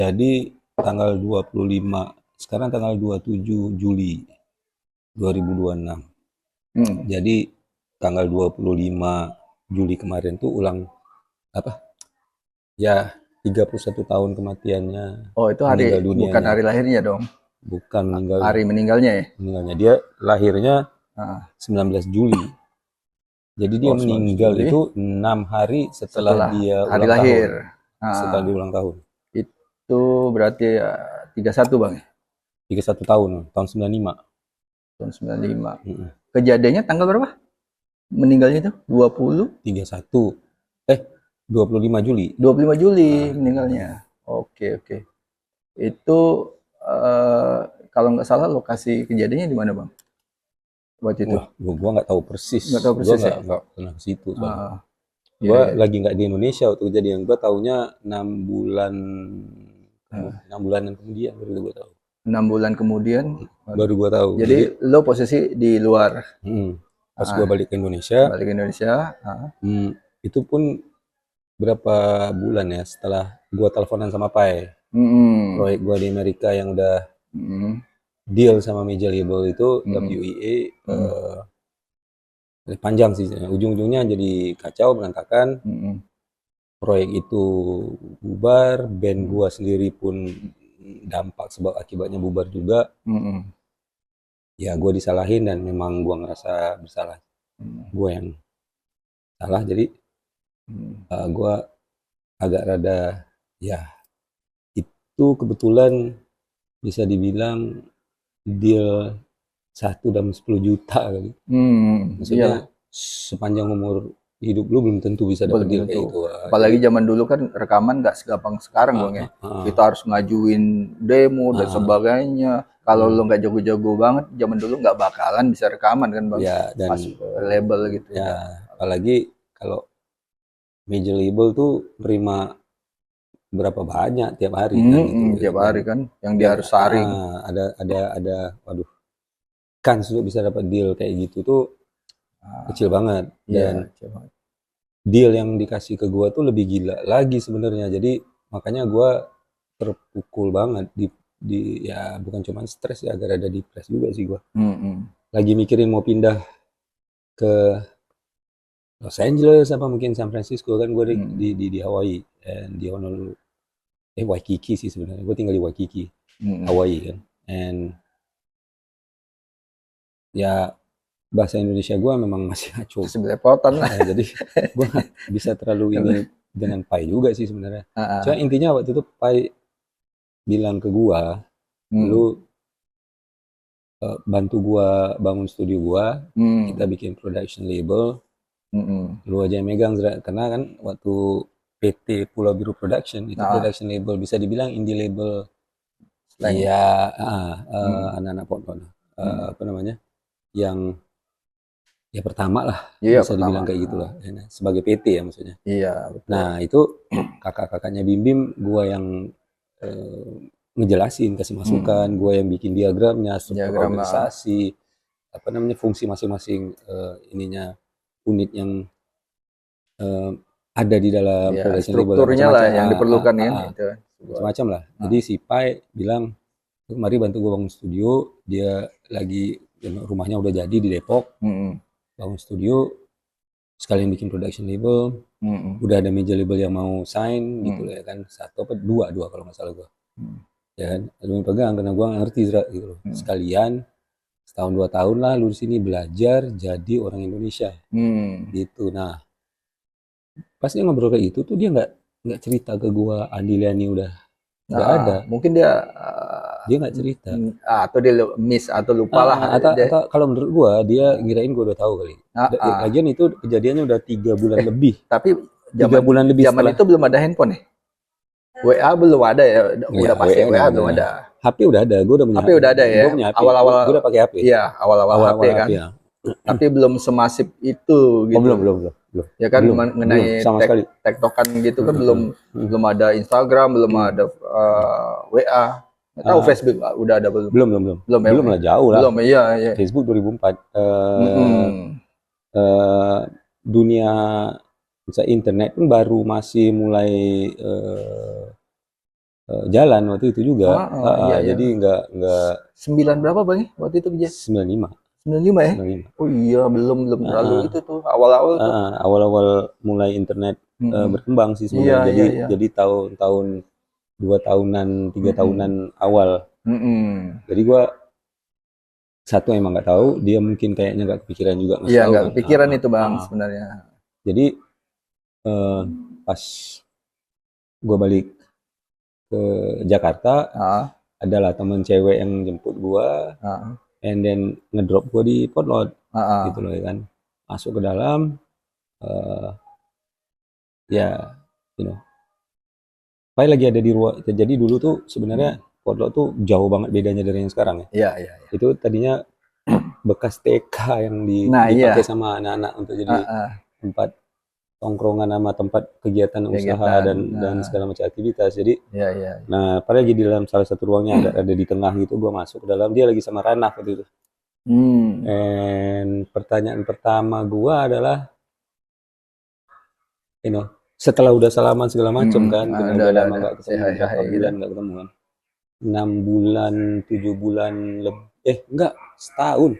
Jadi tanggal 25, sekarang tanggal 27 Juli 2026. Hmm. Jadi tanggal 25 Juli kemarin tuh ulang apa? Ya, 31 tahun kematiannya, Oh, itu hari, meninggal bukan dunianya. hari lahirnya dong. Bukan meninggalnya. Hari meninggalnya ya. Meninggalnya dia lahirnya Ah, 19 Juli. Jadi dia oh, 19 meninggal Juli itu 6 hari setelah setelah dia hari ulang tahun. lahir. Setelah dia Ah, ulang tahun. itu berarti 31 Bang ya? 31 tahun, tahun 95. Tahun 95. Mm-mm. Kejadiannya tanggal berapa? Meninggalnya itu 20 31. 25 Juli. 25 Juli Ah, meninggalnya. Oke, oke. Itu eh, kalau nggak salah lokasi kejadiannya di mana, Bang? Waktu itu. wah, gua nggak tahu persis. Nggak tahu Gua persis ya? nggak pernah ke situ soalnya. Ah, iya, Gua iya. lagi nggak di Indonesia waktu kejadian. Gua taunya 6 bulan, Ah, 6 bulanan kemudian baru gua tahu. 6 bulan kemudian. Baru gua tahu. Jadi Jadi, lo posisi di luar. pas gua Ah, balik ke Indonesia, balik ke Indonesia. Ah, itu pun berapa bulan ya setelah gua teleponan sama Pai. mm, Proyek gua di Amerika yang udah mm, deal sama major label itu mm, WEA, mm, panjang sih. Ujung-ujungnya jadi kacau berantakan. mm, Proyek itu bubar, band mm, gua sendiri pun dampak sebab akibatnya bubar juga. mm, mm, Ya gua disalahin dan memang gua ngerasa bersalah. mm, Gua yang salah, jadi mm. gua agak rada, ya itu kebetulan bisa dibilang deal 1 dalam 10 juta kali. Maksudnya Iyalah, sepanjang umur hidup lu belum tentu bisa dapat belum deal kayak tentu. gitu. Jadi Apalagi zaman dulu kan rekaman nggak segampang sekarang ah, Bang ya. ah, ah, Kita harus ngajuin demo dan ah, sebagainya. Kalau lo hmm, nggak jago-jago banget, zaman dulu nggak bakalan bisa rekaman kan Bang. ya dan Masuk ke label gitu ya udah. apalagi kalau major label tuh nerima berapa banyak tiap hari kan gitu ya Tiap dan hari kan, yang dia dan harus saring. ada waduh, kans untuk bisa dapat deal kayak gitu tuh Ah, kecil banget. Dan iya, coba. deal yang dikasih ke gua tuh lebih gila lagi sebenarnya. Jadi makanya gua terpukul banget di ya bukan cuma stres ya, agak ada depres juga sih gua. Mm-mm. Lagi mikirin mau pindah ke Los Angeles apa mungkin San Francisco, kan gua Mm-mm. di Hawaii, di Honolulu, Waikiki sih sebenarnya. Gua tinggal di Waikiki, Mm-mm. Hawaii kan. And ya bahasa Indonesia gua memang masih ngaco. Masih belepotan lah. Jadi gua nggak bisa terlalu ini dengan Pai juga sih sebenarnya. Ah, Cuma ah. intinya waktu itu Pai bilang ke gua, lu Mm. bantu gua bangun studio gua, kita Mm. bikin production label, Mm-mm. lu aja yang megang Zra. Karena kan waktu PT Pulau Biru Production itu Nah, production label bisa dibilang indie label, slang. ya Mm. anak-anak Ponton, Mm. apa namanya, yang ya pertama lah Iya bisa pertama. dibilang kayak Ah, gitulah, ya, sebagai PT ya maksudnya. iya betul. Nah itu kakak-kakaknya Bim Bim gua yang eh, ngejelasin, kasih masukan, Mm. gua yang bikin diagramnya, struktur Diagram organisasi, apa namanya, fungsi masing-masing, ininya, unit yang eh, ada di dalam ya production label dan strukturnya lah macam-macam, yang diperlukan kan itu sebuah. macam-macam lah. Jadi Ah, si Pai bilang, "Lu mari bantu gue bangun studio." Dia lagi, rumahnya udah jadi di Depok, mm-mm. bangun studio sekalian bikin production label. Mm-mm. Udah ada major label yang mau sign gitu Mm. ya kan, satu apa dua dua kalau nggak salah gue, Mm. ya kan. Lu yang pegang karena gue ngerti Zra, gitu loh. Mm. Sekalian setahun 2 tahun lah lu di sini belajar jadi orang Indonesia Mm. gitu. Nah pas dia ngobrol kayak gitu tuh dia nggak cerita ke gua Andiliani udah ada. Nah, mungkin dia Dia nggak cerita. atau dia miss atau lupa lah Atau kalau menurut gua dia ngirain gua udah tahu kali. ah, ah. Lagian itu kejadiannya udah 3 bulan lebih. Tapi tiga zaman bulan lebih zaman setelah. itu belum ada handphone ya. WA belum ada ya, Ya udah pasti WA udah WA belum ada. ada. HP udah ada. Gua udah punya. HP udah ada ya. Gua punya HP. Awal-awal Gua udah pakai HP. iya, awal-awal HP Awal-awal HP kan. ya. Tapi belum semasif itu Oh gitu. belum belum belum belum Ya kan belum belum mengenai sama sekali. tektokan gitu kan belum Hmm, hmm, belum ada Instagram, belum hmm, ada hmm. WA. Nggak tahu Ah, Facebook udah ada belum? belum belum belum Belum ya, belum Bang, ya? lah, jauh lah. Belum iya, iya. Facebook 2004. Mm-mm. eh, Dunia internet pun baru masih mulai, eh, jalan waktu itu juga. Iya, iya. Jadi nggak 9 berapa Bang ya waktu itu kerja? 95, 95 ya? 95. Oh iya, belum terlalu Heeh, itu tuh, awal-awal tuh. awal-awal mulai internet Mm-mm. berkembang sih Iya, sebenarnya. iya, iya. Jadi tahun-tahun 2 tahunan, 3 tahunan Mm-mm. awal. Mm-mm. Jadi gua satu emang nggak tahu, dia mungkin kayaknya nggak kepikiran juga ngasih Iya, tahu nggak kan. kepikiran itu Bang sebenarnya. Jadi eh, pas gua balik ke Jakarta, Ah, adalah temen cewek yang jemput gua, ah, and then ngedrop gua di Potlot ah, gitu ah. loh ya kan. Masuk ke dalam, eh, ya, you know, Pai lagi ada di ruang. Jadi dulu tuh sebenarnya Hmm. Potlot tuh jauh banget bedanya dari yang sekarang ya. Iya, iya, iya. Itu tadinya bekas TK yang Nah, dipakai iya. sama anak-anak untuk jadi Ah, ah. tempat tongkrongan sama tempat kegiatan usaha Kegiatan. dan Nah, segala macam aktivitas. Jadi, iya, iya. nah, pada lagi di dalam salah satu ruangnya ada di tengah gitu, gua masuk ke dalam, dia lagi sama Ranaf waktu itu. Hmm. And pertanyaan pertama gua adalah, you know, setelah udah salaman segala macem Mm-mm. kan, Ah, karena udah lama ada. nggak Say ketemu, hi, berapa hi gitu. bulan nggak ketemu kan, 6 bulan, 7 bulan lebih, enggak, setahun,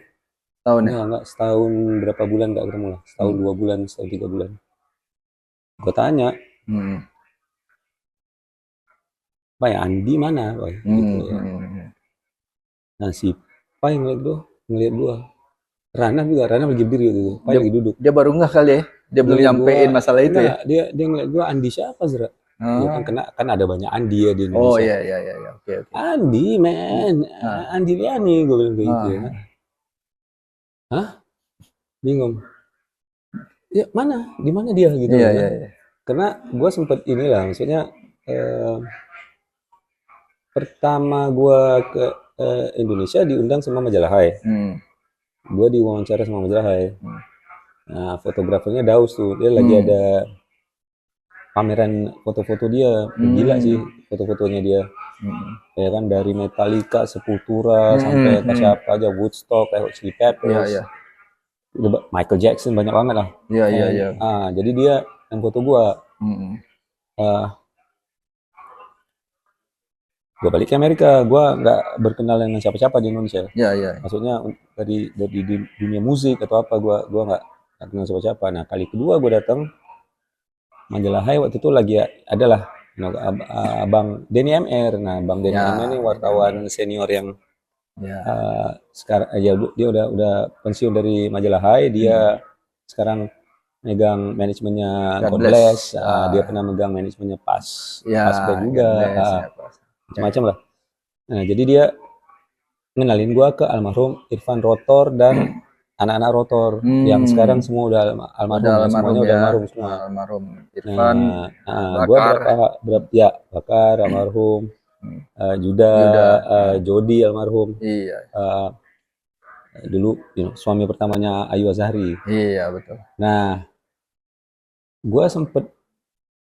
Tahun ya? enggak, setahun, berapa bulan nggak ketemu lah, setahun, Hmm. 2 bulan, setahun, 3 bulan. Gue tanya, Hmm. Pai, Andi mana, Pai? Gitu Hmm. ya. Hmm. Nah, si Pai ngeliat gua. Rana juga, Rana lagi berdiri gitu. Pai Dia lagi duduk. dia baru nggak kali ya? Dia belum Ngeliat gua, nyampein masalah itu ya? enggak, dia ngeliat gua, Andi siapa, Zra? Ya kan, Oh, kan ada banyak Andi ya di oh Indonesia. iya, iya, iya, iya. Oke, oke. Andi, man, Ah, Andi Liani, gue bilang kayak gitu ya kan. ah. Hah? Bingung. Ya mana? Di mana dia gitu Iya, loh iya, kan? iya. Karena gua sempet inilah, maksudnya pertama gua ke Indonesia diundang sama majalah Hai. Hmm. Gua diwawancara sama majalah Hai. Hmm. Nah, fotografernya Daus tuh, dia lagi Hmm. ada pameran foto-foto dia. Gila sih Hmm. foto-fotonya dia. Hmm. Ya kan, dari Metallica, Sepultura, Hmm. sampai ke Hmm. siapa aja, Woodstock, kayak Hot Chili Iya, Peppers, iya. Michael Jackson, banyak banget lah. Iya, iya, And, iya. jadi dia yang foto gua. Hmm. Uh, gua balik ke Amerika, gua nggak berkenal dengan siapa-siapa di Indonesia. Iya, iya. Maksudnya dari dunia musik atau apa, gua nggak kenal siapa-siapa. Nah, kali kedua gua datang majalah Hai, waktu itu lagi adalah, Abang Denny MR. Nah, Bang Denny Ya, MR ini ya, wartawan senior yang ya. sekarang ya, dia udah pensiun dari majalah Hai. Dia Hmm. sekarang megang manajemennya God God bless. Bless. Dia Ah, pernah megang manajemennya ya, Pas Band God juga, bless ya, Bos. Ya, ya. macam-macam lah. Nah, jadi dia ngenalin gua ke almarhum Irfan Rotor dan anak-anak Rotor yang sekarang Hmm. semua udah Udah almarhum ya, almarhum semuanya udah ya, almarhum semua. almarhum Irfan Nah, gua Bakar. berapa ya, Bakar almarhum, Hmm. Juda, Yuda. Jody almarhum, Iya, eh, dulu, suami pertamanya Ayu Azhari. iya betul. Nah, gua sempet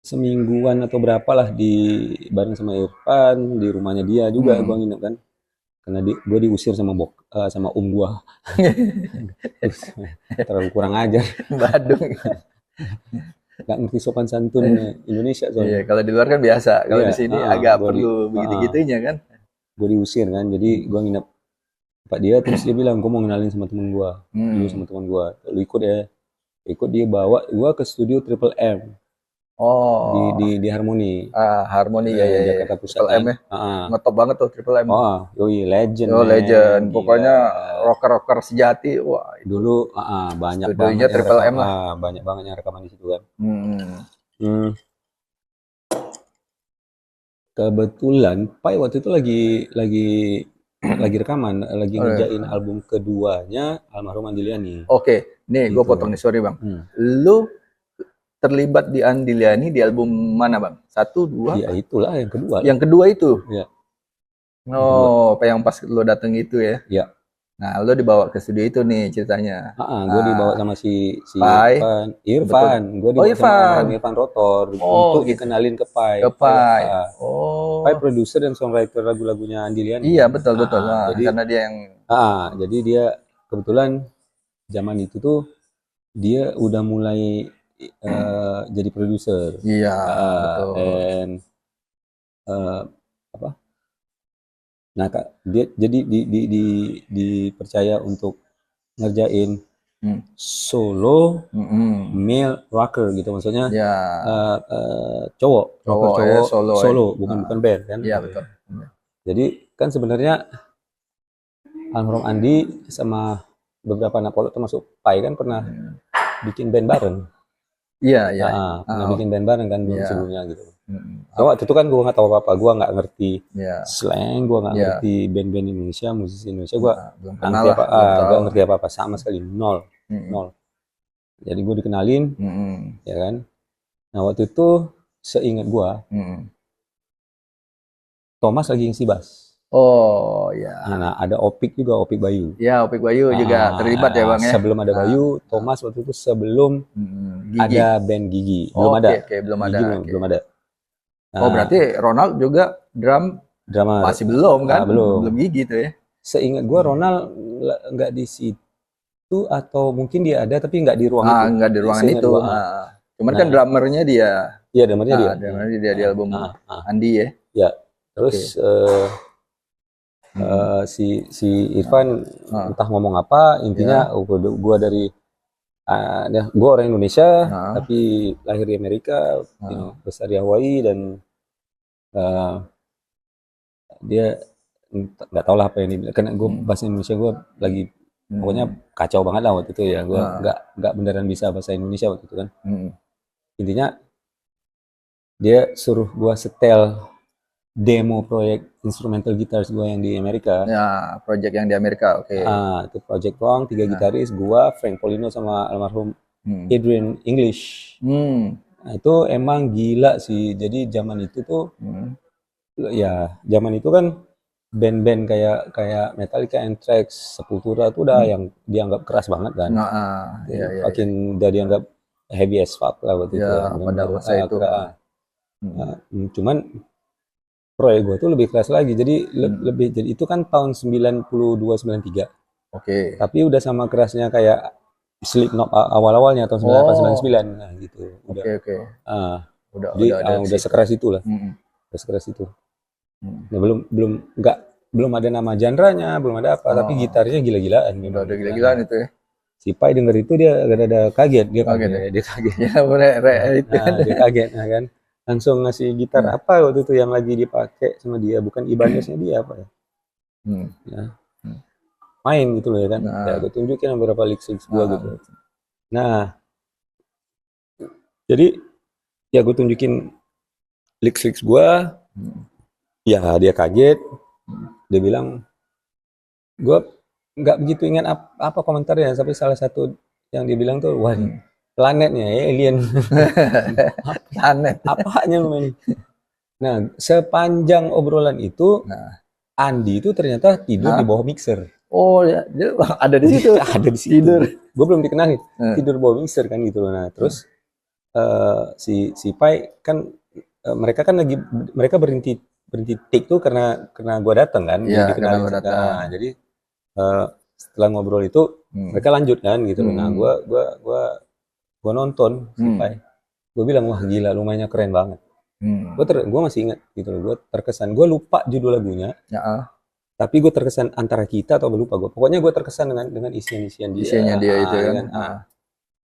semingguan atau berapa lah di bareng sama Irfan di rumahnya dia juga, gua Hmm. nginep kan, karena gua diusir sama sama gua. Terlalu kurang ajar, Badung. nggak ngerti sopan santun Indonesia Iya, soalnya. kalau di luar kan biasa. Kalau Iya, di sini agak perlu begitu-gitunya kan. gue diusir kan, jadi gue nginep tempat dia, terus dia bilang, gue mau ngenalin sama temen gue dulu, Hmm. sama temen gue, lu ikut ya. Ikut, dia bawa gue ke studio Triple M Oh, di Harmoni, Harmoni ya, ya, ya. Jakarta Pusat Triple kan. M ya. Ngetop banget tuh Triple M. Oh, yoi, legend Oh, man, legend. gila. Pokoknya rocker-rocker sejati. Wah, itu Dulu banyak banget studionya yang Triple M lah. banyak banget yang rekaman di situ kan. Hmm. Hmm, kebetulan Pai waktu itu lagi rekaman, lagi Oh, ya. ngerjain album keduanya almarhum Andiliani Oke, nih gue gitu. potong nih, sorry bang. Hmm. Lu terlibat di Andiliani di album mana bang? Satu, dua? Ya itulah yang kedua lah. Yang kedua itu? Ya, yang kedua. Oh, apa yang pas lu dateng itu ya? Ya. Nah, lu dibawa ke studio itu nih ceritanya. Gue dibawa Nah, sama si Pai, Irfan. Gue oh dibawa sama Irfan, almarhum Irfan Rotor oh untuk gitu, dikenalin ke Pai. ke Pai. Pai Oh, produser dan songwriter lagu-lagunya Andiliani. iya betul betul. Nah, Jadi karena dia yang, jadi dia kebetulan zaman itu tuh dia udah mulai jadi produser. iya betul. And Nah, dia jadi dipercaya untuk ngerjain Hmm. solo Mm-mm. male rocker gitu, maksudnya Ya, cowok, rocker cowok ya cowok solo ya. solo, bukan Ah, bukan band kan. iya betul. Jadi kan sebenarnya almarhum Andi sama beberapa anak polo termasuk Pai kan pernah Hmm. bikin band bareng. Iya, iya. Pernah Ah, bikin band bareng kan dulu iya. sebelumnya gitu. Mm-mm. So, waktu itu kan gue nggak tahu apa-apa, gue nggak ngerti Iya, slang, gue nggak iya. ngerti band-band Indonesia, musisi Indonesia, gue Nah, belum nggak kenal ngerti lah, apa, belum gak tahu. ngerti apa-apa sama sekali, nol, Mm-mm. nol. Jadi gue dikenalin, Mm-mm. ya kan. Nah waktu itu seingat gue, Mm-mm. Thomas lagi ngisi bass. Oh ya, Nah ada Opik juga, Opik Bayu. ya Opik Bayu juga terlibat ya bang ya. Sebelum ada Ah, Bayu, Thomas waktu itu sebelum Gigi. ada band Gigi, belum Oke, ada. oke, belum ada. Gigi belum, Oke. belum ada. Oh Nah, berarti Ronald juga drum drummer. masih belum kan? Belum. Belum Gigi tuh ya. Seingat gue Ronald nggak di situ, atau mungkin dia ada tapi nggak di ruang itu. Nggak di ruangan Seingat itu. gua. Cuman kan Nah, drummernya dia. iya drummernya dia. Drummernya dia di album Andi ya. Ya, terus Hmm. si Irfan Ah, entah ngomong apa, intinya ya. gua dari gua orang Indonesia Ah, tapi lahir di Amerika, besar di Hawaii, dan eh, dia nggak tahu lah apa yang dibilang, karena gue bahasa Indonesia gue lagi pokoknya kacau banget lah waktu itu ya, gue nggak beneran bisa bahasa Indonesia waktu itu kan. Intinya dia suruh gue setel demo proyek instrumental guitars gue yang di Amerika. Ya, project yang di Amerika, oke. Itu project doang, 3 gitaris, gue, Frank Polino sama almarhum Adrian English. Nah, itu emang gila sih. Jadi zaman itu tuh ya zaman itu kan band-band kayak Metallica, Anthrax, Sepultura tuh udah yang dianggap keras banget kan. Iya. Makin udah dianggap heavy as fuck lah waktu itu ya. Ya, pada masa itu. Cuman proyek gue tuh lebih keras lagi. Jadi lebih, jadi itu kan tahun 92 93. Oke. Tapi udah sama kerasnya kayak Slipknot awal-awalnya tahun 98 99. Nah, gitu. Udah. Oke. Jadi udah sekeras itu lah. Udah sekeras itu. Nah, belum ada nama genre-nya, belum ada apa, tapi gitarnya gila-gilaan. Udah ada gila-gilaan itu ya. Si Pai denger itu dia ada kaget, dia Kaget kaget, ya? dia kaget. Ya, boleh itu. Dia kaget, nah kan. Langsung ngasih gitar apa waktu itu yang lagi dipakai sama dia, bukan Ibaneznya dia apa ya? Ya. Main gitu loh ya kan. Ya gue tunjukin beberapa licks gue gitu. Nah, jadi ya gue tunjukin licks gue, ya dia kaget, dia bilang, gue nggak begitu ingat apa komentarnya, tapi salah satu yang dia bilang tuh, wah planetnya ya alien. Planet. Apanya lu main? Nah, sepanjang obrolan itu, Andi itu ternyata tidur di bawah mixer. Oh ya, dia ada di situ. Ada di situ. Tidur. Gue belum dikenalin. Tidur bawah mixer kan gitu loh. Nah, terus si Pai kan mereka kan lagi, mereka berhenti take tuh karena gue datang kan. Iya, dikenalin. Nah, jadi setelah ngobrol itu mereka lanjut kan gitu loh. Nah, gue nonton si Pai. Gue bilang, wah gila, lumayan keren banget. Gue masih ingat gitu loh. Gue terkesan. Gue lupa judul lagunya. Tapi gue terkesan antara kita atau lupa gue. Pokoknya gue terkesan dengan isian dia. Isiannya dia itu kan.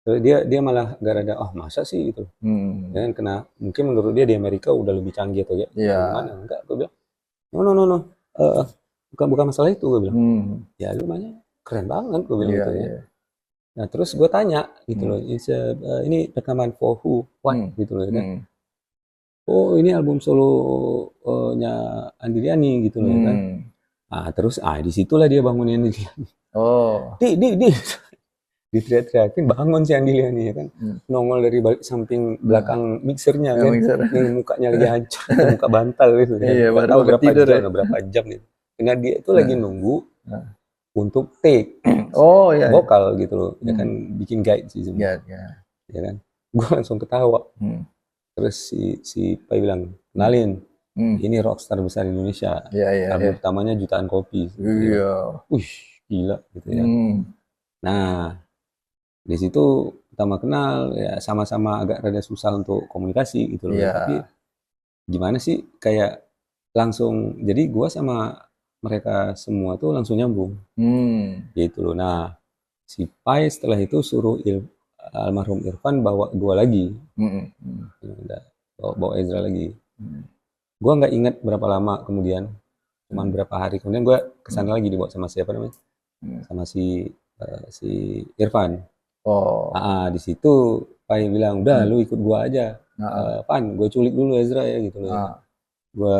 Terus dia malah gak ada, masa sih gitu. Ya kan, kena mungkin menurut dia di Amerika udah lebih canggih atau ya. Gimana? Enggak, gue bilang. No. Bukan masalah itu, gue bilang. Ya lumayan keren banget, gue bilang gitu ya. Nah terus gue tanya gitu loh, ini rekaman for who, what gitu loh kan. Oh ini album solonya Andi Liani gitu loh kan. Terus disitulah dia bangunin dia. Di diteriak-teriakin, bangun si Andi Liani ya kan. Nongol dari balik samping belakang mixernya kan. Yang mukanya lagi hancur, muka bantal gitu kan. Iya, Gak tahu berapa jam gitu. Karena dia itu lagi nunggu untuk take vokal gitu loh, ya kan, bikin guide sih sebenarnya. Ya kan, gue langsung ketawa. Terus si Pai bilang, kenalin, ini rockstar besar Indonesia. Album pertamanya Jutaan Kopi. Wih, gila gitu ya. Nah, di situ pertama kenal, ya sama-sama agak rada susah untuk komunikasi gitu loh. Tapi gimana sih, kayak langsung, jadi gue sama mereka semua tuh langsung nyambung gitu loh. Nah, si Pai setelah itu suruh almarhum Irfan bawa gua lagi, udah bawa Ezra lagi. Gua nggak ingat berapa lama kemudian, cuman berapa hari kemudian gua kesana lagi dibawa sama siapa namanya, sama si Irfan. Oh. Di situ Pai bilang, udah lu ikut gua aja, Nah, Pan, gue culik dulu Ezra ya gitu loh. Ya. ah, Gua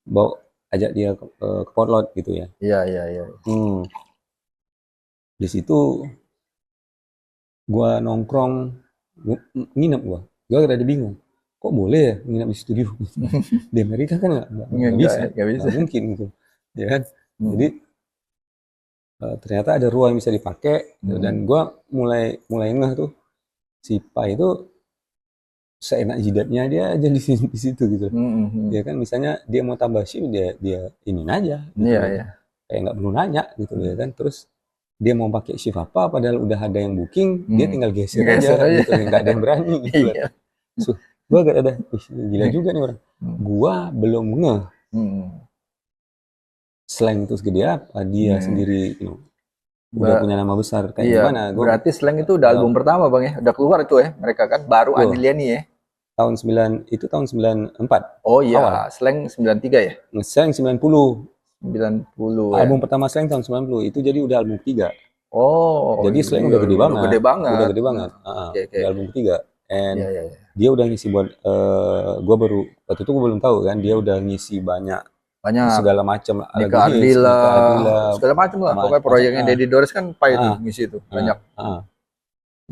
bawa ajak dia ke Potlot gitu ya. iya. Di situ gua nongkrong, nginep gua rada bingung, kok boleh ya nginep di studio. Di Amerika kan nggak bisa, Nggak bisa. nggak mungkin gitu ya kan. Hmm. Jadi ternyata ada ruang yang bisa dipakai gitu. Dan gua mulai ngeh tuh si Pai itu seenak jidatnya dia aja di situ gitu ya kan. Misalnya dia mau tambah shift, dia ini aja gitu Iya, loh. iya. Kayak nggak perlu nanya gitu loh ya kan. Terus dia mau pakai shift apa padahal udah ada yang booking, dia tinggal geser Geser aja aja. gitu, nggak ada yang berani gitu loh. Iya. So, gua agak ada, gila juga nih orang. Gua belum ngeh slang itu segede apa, dia sendiri udah punya nama besar kayak Iya, gimana. Gua berarti Slang itu udah album pertama Bang ya? Udah keluar itu ya? Mereka kan baru tuh, Andiliani ya? tahun 94 Oh iya, awal. Slang 93 ya? Slang 90. 90 ya? Album pertama Slang tahun 90, itu jadi udah album ketiga. Oh, Jadi Slang iya, udah gede banget. gede banget. Udah gede banget. Oke. Udah album ketiga. And Iya. dia udah ngisi buat gua baru waktu itu gua belum tahu kan dia udah ngisi banyak Banyak. segala macam Nika Ardila, segala macam lah. Pokoknya proyeknya macam, Deddy Dores kan Pai itu ngisi itu. Banyak.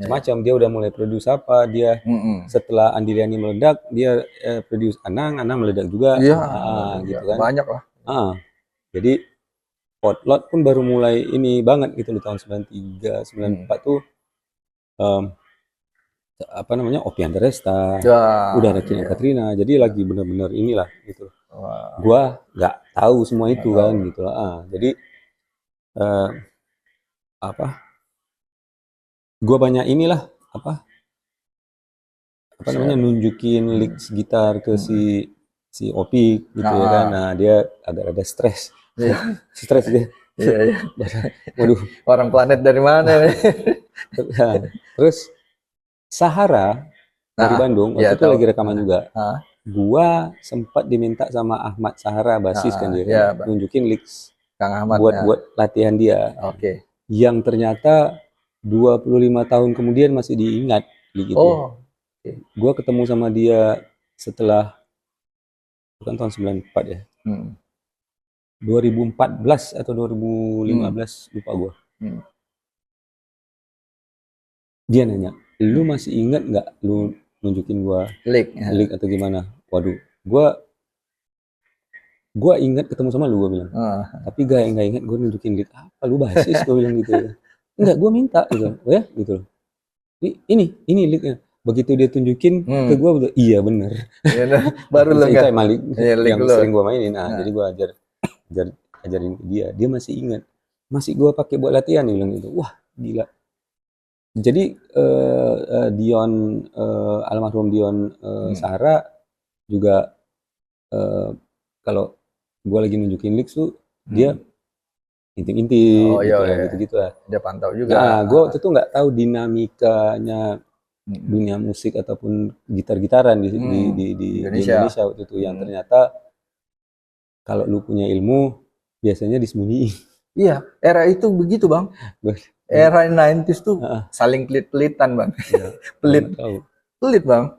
Macam dia udah mulai produce apa, dia setelah Andiliani meledak, dia produce Anang meledak juga. Iya, gitu kan. banyak lah. Jadi Potlot pun baru mulai ini banget gitu loh, tahun 93, 94 tuh apa namanya, Opi Andaresta, udah ada Kina Katrina, jadi lagi bener-bener inilah gitu. Gua nggak tahu semua itu kan gitu lah. Jadi gua banyak inilah apa namanya, nunjukin licks gitar ke si Opi gitu ya kan. Nah dia agak ada stres. Stres dia. Iya. Waduh, orang planet dari mana? Terus Sahara dari Bandung waktu itu lagi rekaman juga. Gua sempat diminta sama Ahmad Sahara, basis kan dia kan, nunjukin licks Kang Ahmad buat latihan dia. Oke. Yang ternyata 25 tahun kemudian masih diingat gitu. Gua ketemu sama dia setelah, bukan tahun 94 ya. 2014 atau 2015 lupa gua. Dia nanya, lu masih ingat nggak lu nunjukin gua lick atau gimana? Waduh, gua ingat ketemu sama lu, gua bilang. Tapi gak ingat gua nunjukin lick apa, lu basis, gua bilang gitu ya. Enggak, gua minta gitu. Oh ya, gitu loh. Ini licknya. Begitu dia tunjukin ke gua, iya bener. Baru lu kayak Malik yang sering gua mainin. Jadi gua ajarin dia masih ingat. Masih gua pakai buat latihan, dia bilang gitu. Wah, gila. Jadi Dion, almarhum Dion Sahara juga kalau gue lagi nunjukin licks tuh dia intip-intip gitu lah. Dia pantau juga. Nah, gue waktu itu nggak tahu dinamikanya dunia musik ataupun gitar-gitaran di Indonesia waktu itu, yang ternyata kalau lu punya ilmu biasanya disembunyiin. Iya, era itu begitu Bang. Era 90s tuh saling pelit-pelitan Bang. Pelit Bang.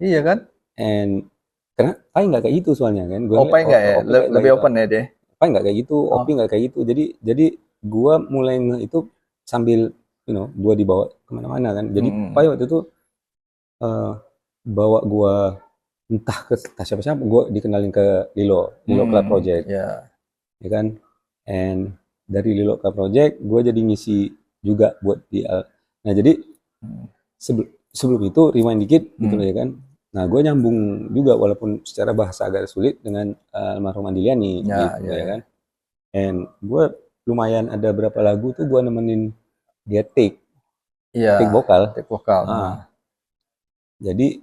Iya kan? And karena Pai nggak kayak gitu soalnya kan. Pai nggak ya? Lebih open ya dia. Pai nggak kayak gitu, Opi nggak kayak gitu. Jadi gua mulai itu sambil gua dibawa kemana-mana kan. Jadi Pai waktu itu bawa gua entah ke siapa-siapa, gua dikenalin ke Lilo Club Project. Ya kan? And dari Lilo Club Project gue jadi ngisi juga buat nah jadi sebelum itu rewind dikit gitu ya kan. Nah gue nyambung juga walaupun secara bahasa agak sulit dengan almarhum Andiliani gitu ya kan. And gue lumayan ada berapa lagu tuh gue nemenin dia take vokal. Jadi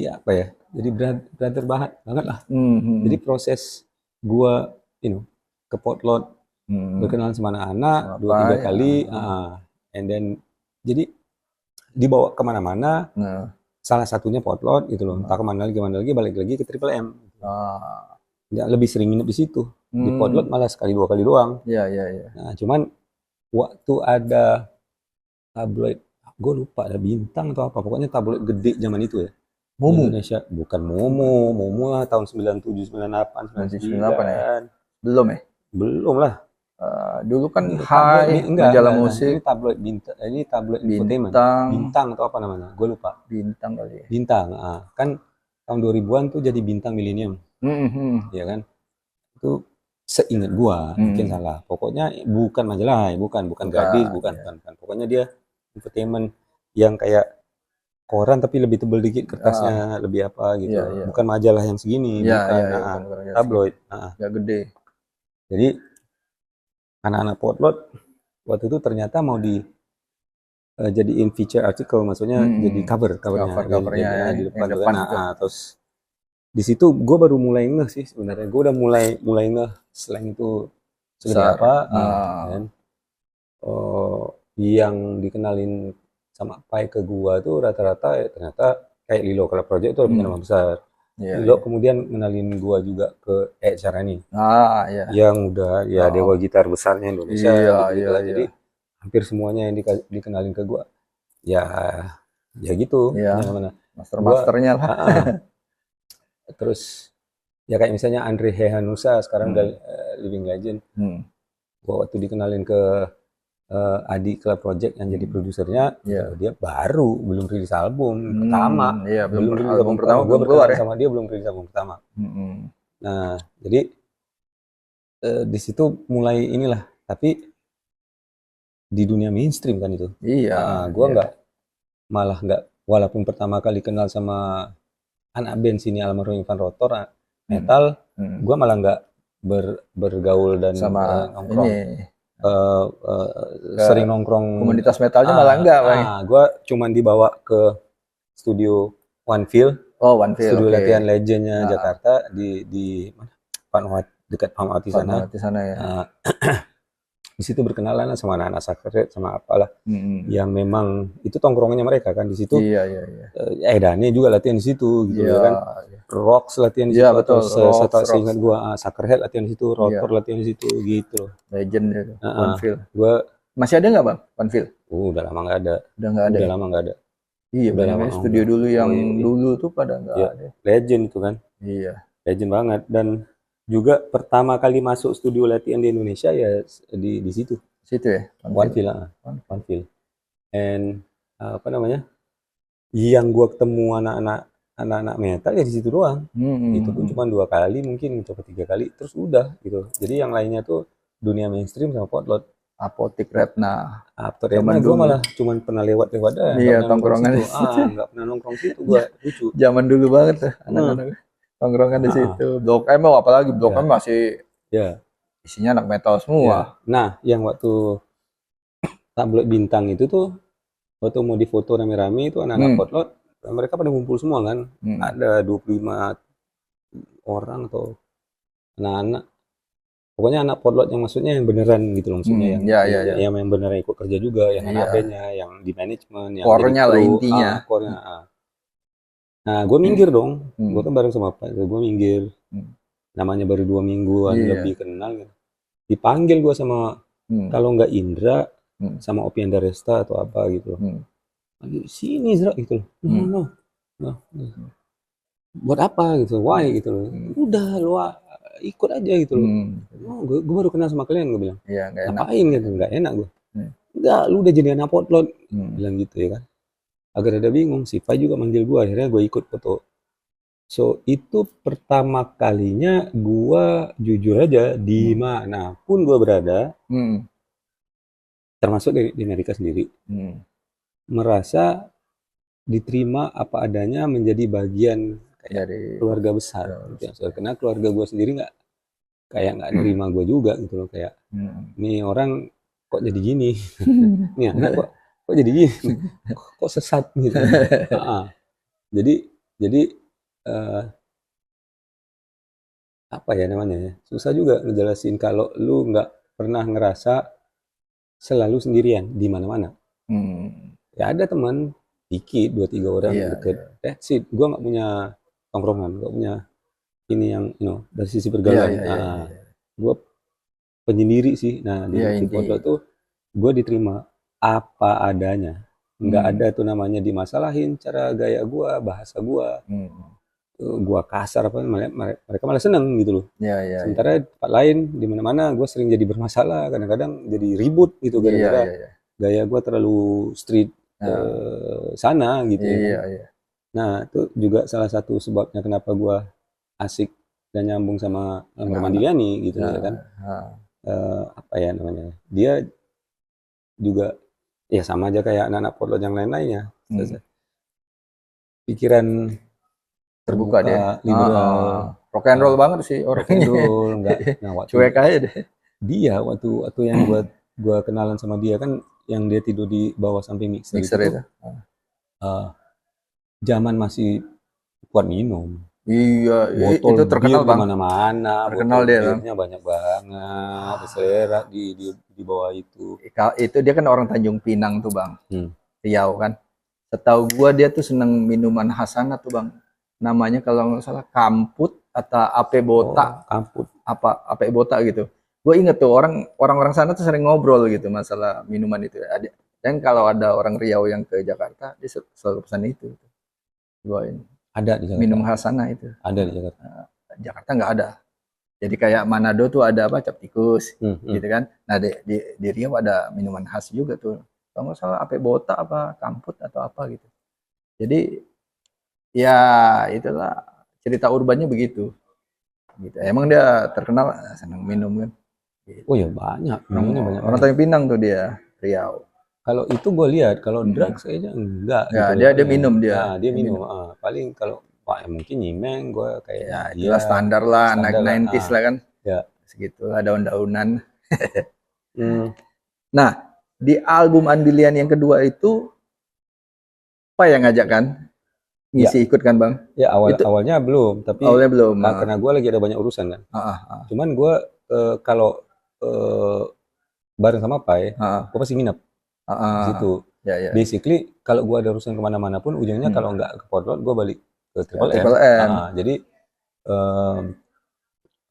apa ya, jadi brother banget lah. Jadi proses gue ke potlot, berkenalan sama anak-anak 2-3 kali, and then jadi dibawa kemana-mana, salah satunya potlot gitu loh, entah kemana lagi, balik lagi ke Triple M. Ya, lebih sering nginep di situ. Di potlot malah sekali 2 kali doang. Nah, cuman waktu ada tabloid, gue lupa ada Bintang atau apa, pokoknya tabloid gede zaman itu ya. Momo. Indonesia, bukan Momo lah tahun 97, 98, 99. Ya? Belum ya? Belum lah. Dulu kan Ini Hai, majalah musik. Ini tabloid infotainment. Bintang atau apa namanya? Gue lupa. Bintang kali ya. Bintang, kan tahun 2000-an tuh jadi Bintang Millennium. Ya kan? Itu seingat gua, mungkin salah. Pokoknya bukan majalah, bukan gadis, bukan. Pokoknya dia infotainment yang kayak koran tapi lebih tebel dikit kertasnya, lebih apa gitu. Bukan majalah yang segini, bukan tabloid. Gak gede. Jadi anak-anak potlot waktu itu ternyata mau jadiin feature article, maksudnya jadi covernya di depan. Terus di situ gue baru mulai ngeh sih sebenarnya. Gue udah mulai ngeh slang itu seperti apa. Dan yang dikenalin sama Pai ke gua tuh rata-rata ternyata kayak Lilo Club Project itu lebih nama besar. Lilo kemudian kenalin gua juga ke Ed Sharani. Yang udah dewa gitar besarnya Indonesia. Jadi hampir semuanya yang dikenalin ke gua. Ya gitu. Master-masternya lah. Terus ya kayak misalnya Andre Hehanusa sekarang udah living legend. Gua waktu dikenalin ke Adi Club Project yang jadi produsernya, dia baru belum rilis album pertama. Belum rilis album pertama. Gue berkenalan sama dia belum rilis album pertama. Nah, jadi di situ mulai inilah. Tapi di dunia mainstream kan itu. Gue malah nggak, walaupun pertama kali kenal sama anak band sini almarhum Ivan Rotor metal, gue malah nggak bergaul dan sama nongkrong. Sering nongkrong komunitas metalnya malah enggak, gue cuman dibawa ke studio One Feel, studio latihan legendnya Jakarta di mana? Dekat Fatmawati sana. Di situ berkenalan sama anak-anak Sakerhet sama apalah, yang memang itu tongkrongannya mereka kan di situ. Dani juga latihan di situ gitu kan. Rocks latihan di situ, betul. Seingat gua Sakerhet latihan di situ, Rotor latihan di situ gitu. Legend itu. One Feel. Gua masih ada nggak bang One Feel? Udah lama nggak ada. Udah lama nggak ada. Iya, banyak studio dulu yang dulu tuh pada nggak ada. Legend itu kan. Legend banget. Dan juga pertama kali masuk studio latihan di Indonesia ya di situ. Situ ya. One Feel. And apa namanya? Yang gua ketemu anak-anak metal ya di situ doang. Itu pun cuma 2 kali mungkin atau 3 kali, terus udah gitu. Jadi yang lainnya tuh dunia mainstream sama potlot. Apotik Retna. Gue malah cuma pernah lewat dah. Tongkrongan di situ. Nggak pernah nongkrong situ gue. Lucu. Zaman dulu banget tuh anak-anak tongkrongan di situ. Blok M apalagi Blok M masih isinya anak metal semua. Nah, yang waktu tabloid Bintang itu tuh waktu mau difoto rame-rame itu anak-anak potlot, mereka pada ngumpul semua kan. Ada 25 orang atau anak-anak. Pokoknya anak potlot yang maksudnya yang beneran gitu loh, maksudnya yang beneran ikut kerja juga, yang anak bandnya, yang di manajemen, yang core-nya lah intinya. Nah, gue minggir dong. Gue kan bareng sama Pak, gue minggir. Namanya baru 2 mingguan lebih kenal gitu. Dipanggil gue sama kalau nggak Indra sama Opian Daresta atau apa gitu. Sini Zra gitu loh. No. Buat apa gitu? Why gitu loh. Udah lu ikut aja gitu loh. Gue baru kenal sama kalian, gue bilang. Ngapain gitu? Nggak enak gue. Enggak, lu udah jadi anak potlot. Bilang gitu ya kan. Agak ada bingung, si Pai juga manggil gue, akhirnya gue ikut foto. So, itu pertama kalinya gue jujur aja, dimanapun gue berada, termasuk di Amerika sendiri, merasa diterima apa adanya, menjadi bagian dari keluarga besar. Karena keluarga gue sendiri nggak nerima gue juga gitu loh, kayak nih orang kok jadi gini, nih anak kok jadi gini, kok sesat gitu. Jadi apa ya namanya ya, susah juga ngejelasin kalau lu nggak pernah ngerasa selalu sendirian di mana-mana. Ya ada teman dikit, 2-3 orang Iya, deket, iya. that's it. Gue nggak punya tongkrongan, nggak punya ini yang dari sisi Iya, pergaulan. iya, iya, iya, iya. Gue penyendiri sih. Nah Iya, di inti. pondok tuh gue diterima apa adanya, nggak ada Hmm. tuh namanya dimasalahin cara gaya gue, bahasa gue, Hmm. gue kasar apa, mereka malah seneng gitu loh. Iya, iya, iya. Sementara di tempat lain di mana-mana gue sering jadi bermasalah, kadang-kadang jadi ribut gitu Iya, gara-gara iya, iya. gaya gue terlalu street Nah, sana gitu ya kan. iya, iya. Nah itu juga salah satu sebabnya kenapa gue asik dan nyambung sama Anak-anak. Romandiliani gitu Nah, ya kan. nah. Apa ya namanya, dia juga ya sama aja kayak anak-anak potlot yang lain-lainnya, Hmm. pikiran Terbuka dia. terbuka, Ah, liberal, ah. Rock and roll banget sih rock and orangnya. roll, nggak. Nah waktu Cuek aja deh. dia, waktu yang gua kenalan sama dia kan, yang dia tidur di bawah samping mixer itu Mixer tuh itu. eh, zaman masih kuat minum, Iya, botol itu bir terkenal di bang. mana-mana, Terkenal botol dia bang. birnya banyak banget, selera di bawah itu. Itu dia kan orang Tanjung Pinang tuh bang. Hmm. Riau kan. Setahu gua dia tuh seneng minuman Hasanah tuh bang. Namanya kalau nggak salah Kamput atau Ape Bota, Oh, kamput. apa Ape Bota gitu. Gue inget tuh orang-orang sana tuh sering ngobrol gitu masalah minuman itu. Dan kalau ada orang Riau yang ke Jakarta, dia selalu pesan itu. Bawain Ada di minum Jakarta. Hasanah itu. Ada di Jakarta. Jakarta nggak ada. Jadi kayak Manado tuh ada apa cap tikus, Hmm. gitu kan. Nah di Riau ada minuman khas juga tuh. Kalau nggak salah Ape Bota apa Kamput atau apa gitu. Jadi ya itulah cerita urbannya begitu. Gitu. Emang dia terkenal senang minum kan. Oh Gitu. ya banyak, Orang, minumnya banyak orang banget. Tanjung Pinang tuh dia Riau. Kalau itu gue lihat, kalau Mm-mm. drugs kayaknya enggak Ya gitu dia levelnya. minum Ah, dia dia minum. minum. Paling kalau Pak ya mungkin nyimeng, gue kayaknya Ya ya itulah standar lah anak standar lah. 90s lah kan. Ya. Segitu lah daun-daunan. Hmm, Nah, di album Andilian yang kedua itu apa yang ngajak kan? ya, Ngisi ikut kan, Bang? ya Itu awalnya belum, tapi awalnya belum. karena gue lagi ada banyak urusan kan. Ah, ah, ah, Cuman gue kalau eh, bareng sama Pai, ah, gue pasti nginep ah, di ah. situ. Ya, ya, Basically kalau gue ada urusan kemana-mana pun, ujungnya hmm. kalau nggak ke Potlot, gue balik ke Ya, Triple M. Triple M. Jadi em,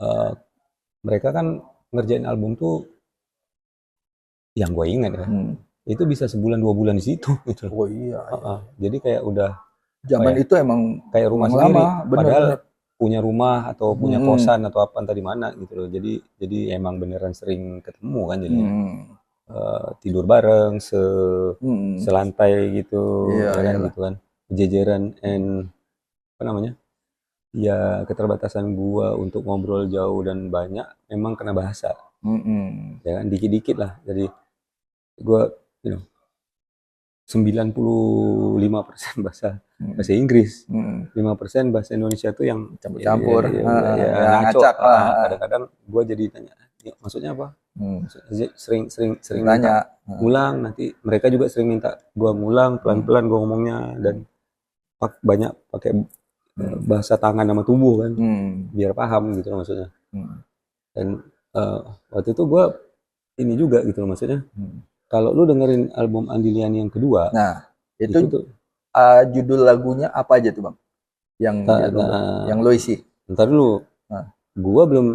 eh, mereka kan ngerjain album tuh, yang gue ingat ya, Hmm. itu bisa sebulan 2 bulan di situ gitu. Oh iya, iya. Jadi kayak udah apa Zaman ya, itu kayak rumah emang sendiri, lama, padahal bener-bener. punya rumah atau punya Hmm, kosan atau apa entah di mana gitu loh. Jadi emang beneran sering ketemu kan, jadinya hmm, tidur bareng hmm. selantai gitu Iya, ya kan, iyalah. gitu kan, jejeran. And apa namanya, ya keterbatasan gua untuk ngobrol jauh dan banyak memang kena bahasa Hmm, ya kan, dikit-dikit lah. Jadi gua, you know, 95% bahasa hmm, bahasa Inggris, hmm. 5% bahasa Indonesia tuh yang Campur-campur, ya ya ngaco. ngacak lah. Kadang-kadang gue jadi tanya, "Ya, maksudnya apa?" Hmm. Sering sering sering minta Tanya. ngulang, nanti mereka juga sering minta gue ngulang Hmm, pelan-pelan gue ngomongnya, dan banyak pakai hmm, bahasa tangan sama tubuh kan, hmm, biar paham gitu loh maksudnya. hmm, Dan eh, waktu itu gue ini juga gitu loh maksudnya, hmm. kalau lu dengerin album Andilian yang kedua, Nah, itu itu tuh judul lagunya apa aja tuh bang? Yang di album tuh, yang lo isi. ntar dulu. Nah, Gua belum,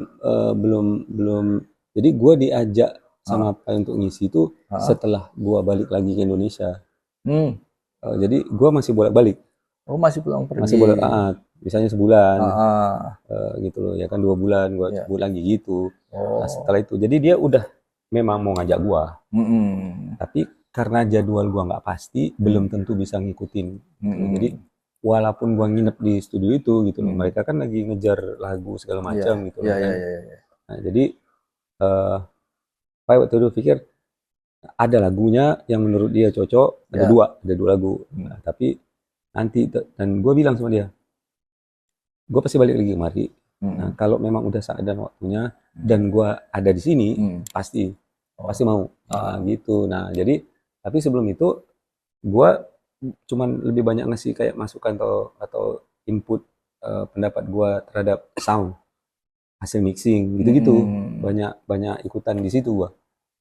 jadi gua diajak sama ah, Pai untuk ngisi itu ah. setelah gua balik lagi ke Indonesia. Hmm. Jadi gua masih bolak-balik, Oh masih pulang masih pergi. bolak, misalnya sebulan, Ah, ah. gitu loh ya kan, 2 bulan gua Ya. cabut lagi gitu. Nah Oh. setelah itu, jadi dia udah memang mau ngajak gua, Mm-mm. tapi karena jadwal gua nggak pasti, belum Hmm. tentu bisa ngikutin. Gitu loh. Jadi Mm-mm. walaupun gua nginep di studio itu gitu loh, Hmm. mereka kan lagi ngejar lagu segala Iya, macam gitu iya, loh iya, kan. iya, iya. Nah, jadi eh Pai waktu itu pikir ada lagunya yang menurut dia cocok, ada Ya. dua lagu. Hmm. Nah, tapi nanti, dan gue bilang sama dia, gue pasti balik lagi kemari. Nah, Mm-mm. kalau memang udah saat dan waktunya dan gue ada di sini, Hmm. pasti Oh. mau. Gitu. Nah, jadi tapi sebelum itu gue cuman lebih banyak ngasih kayak masukan atau input pendapat gue terhadap sound. hasil mixing gitu-gitu. Hmm. Banyak ikutan di situ gua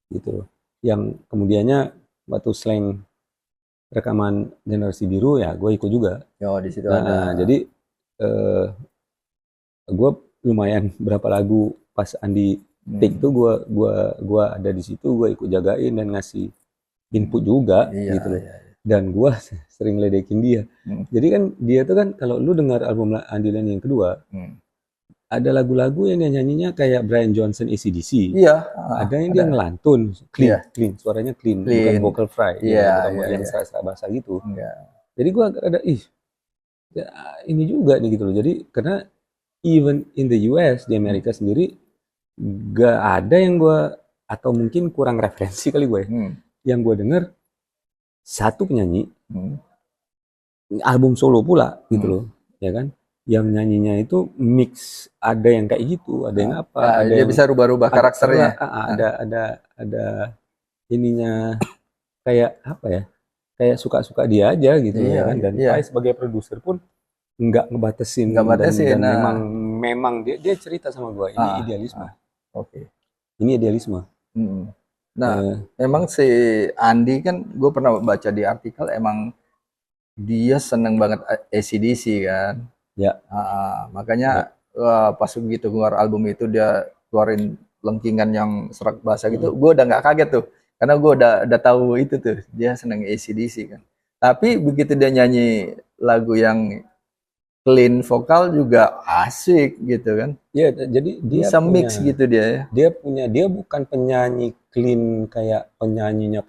gitu. Yang kemudiannya waktu slang rekaman Generasi Biru ya gue ikut juga. Oh, di situ Nah, ada. jadi gue lumayan berapa lagu pas Andi take Hmm. tuh gua ada di situ, gue ikut jagain dan ngasih input juga Iya, gitu loh. iya. Dan gue sering ledekin dia. Hmm. Jadi kan dia tuh kan kalau lu dengar album Andi Lani yang kedua, Hmm. ada lagu-lagu yang dia nyanyinya kayak Brian Johnson AC/DC. Iya, Ada yang ada. dia ngelantun, Iya, clean, suaranya clean, bukan clean. vocal fry, Iya, bukan iya, yang iya. serak-serak basah gitu. Enggak. Jadi gue ada ya, ini juga nih gitu loh. Jadi karena even in the US di Hmm. Amerika sendiri gak ada yang gue atau mungkin kurang referensi kali gue Hmm. yang gue denger satu penyanyi Hmm. album solo pula gitu Hmm. loh ya kan yang nyanyinya itu mix ada yang kayak gitu ada yang apa Ya, ada dia yang bisa rubah-rubah ada karakternya. ada ininya kayak apa ya kayak suka-suka dia aja gitu loh Iya, ya kan dan iya. Pai sebagai produser pun nggak ngebatasin Nggak batasin. dan Nah, memang dia cerita sama gue ini idealisme oke. ini idealisme Hmm. Nah, eh, memang si Andi kan, gue pernah baca di artikel, emang dia seneng banget AC/DC kan. ya ya Makanya pas begitu keluar album itu dia keluarin lengkingan yang serak basah gitu, mm, gue udah nggak kaget tuh, karena gue udah tahu itu tuh dia seneng AC/DC kan. Tapi begitu dia nyanyi lagu yang clean vokal juga asik gitu kan, ya jadi bisa mix gitu dia ya. dia bukan penyanyi clean kayak penyanyi dia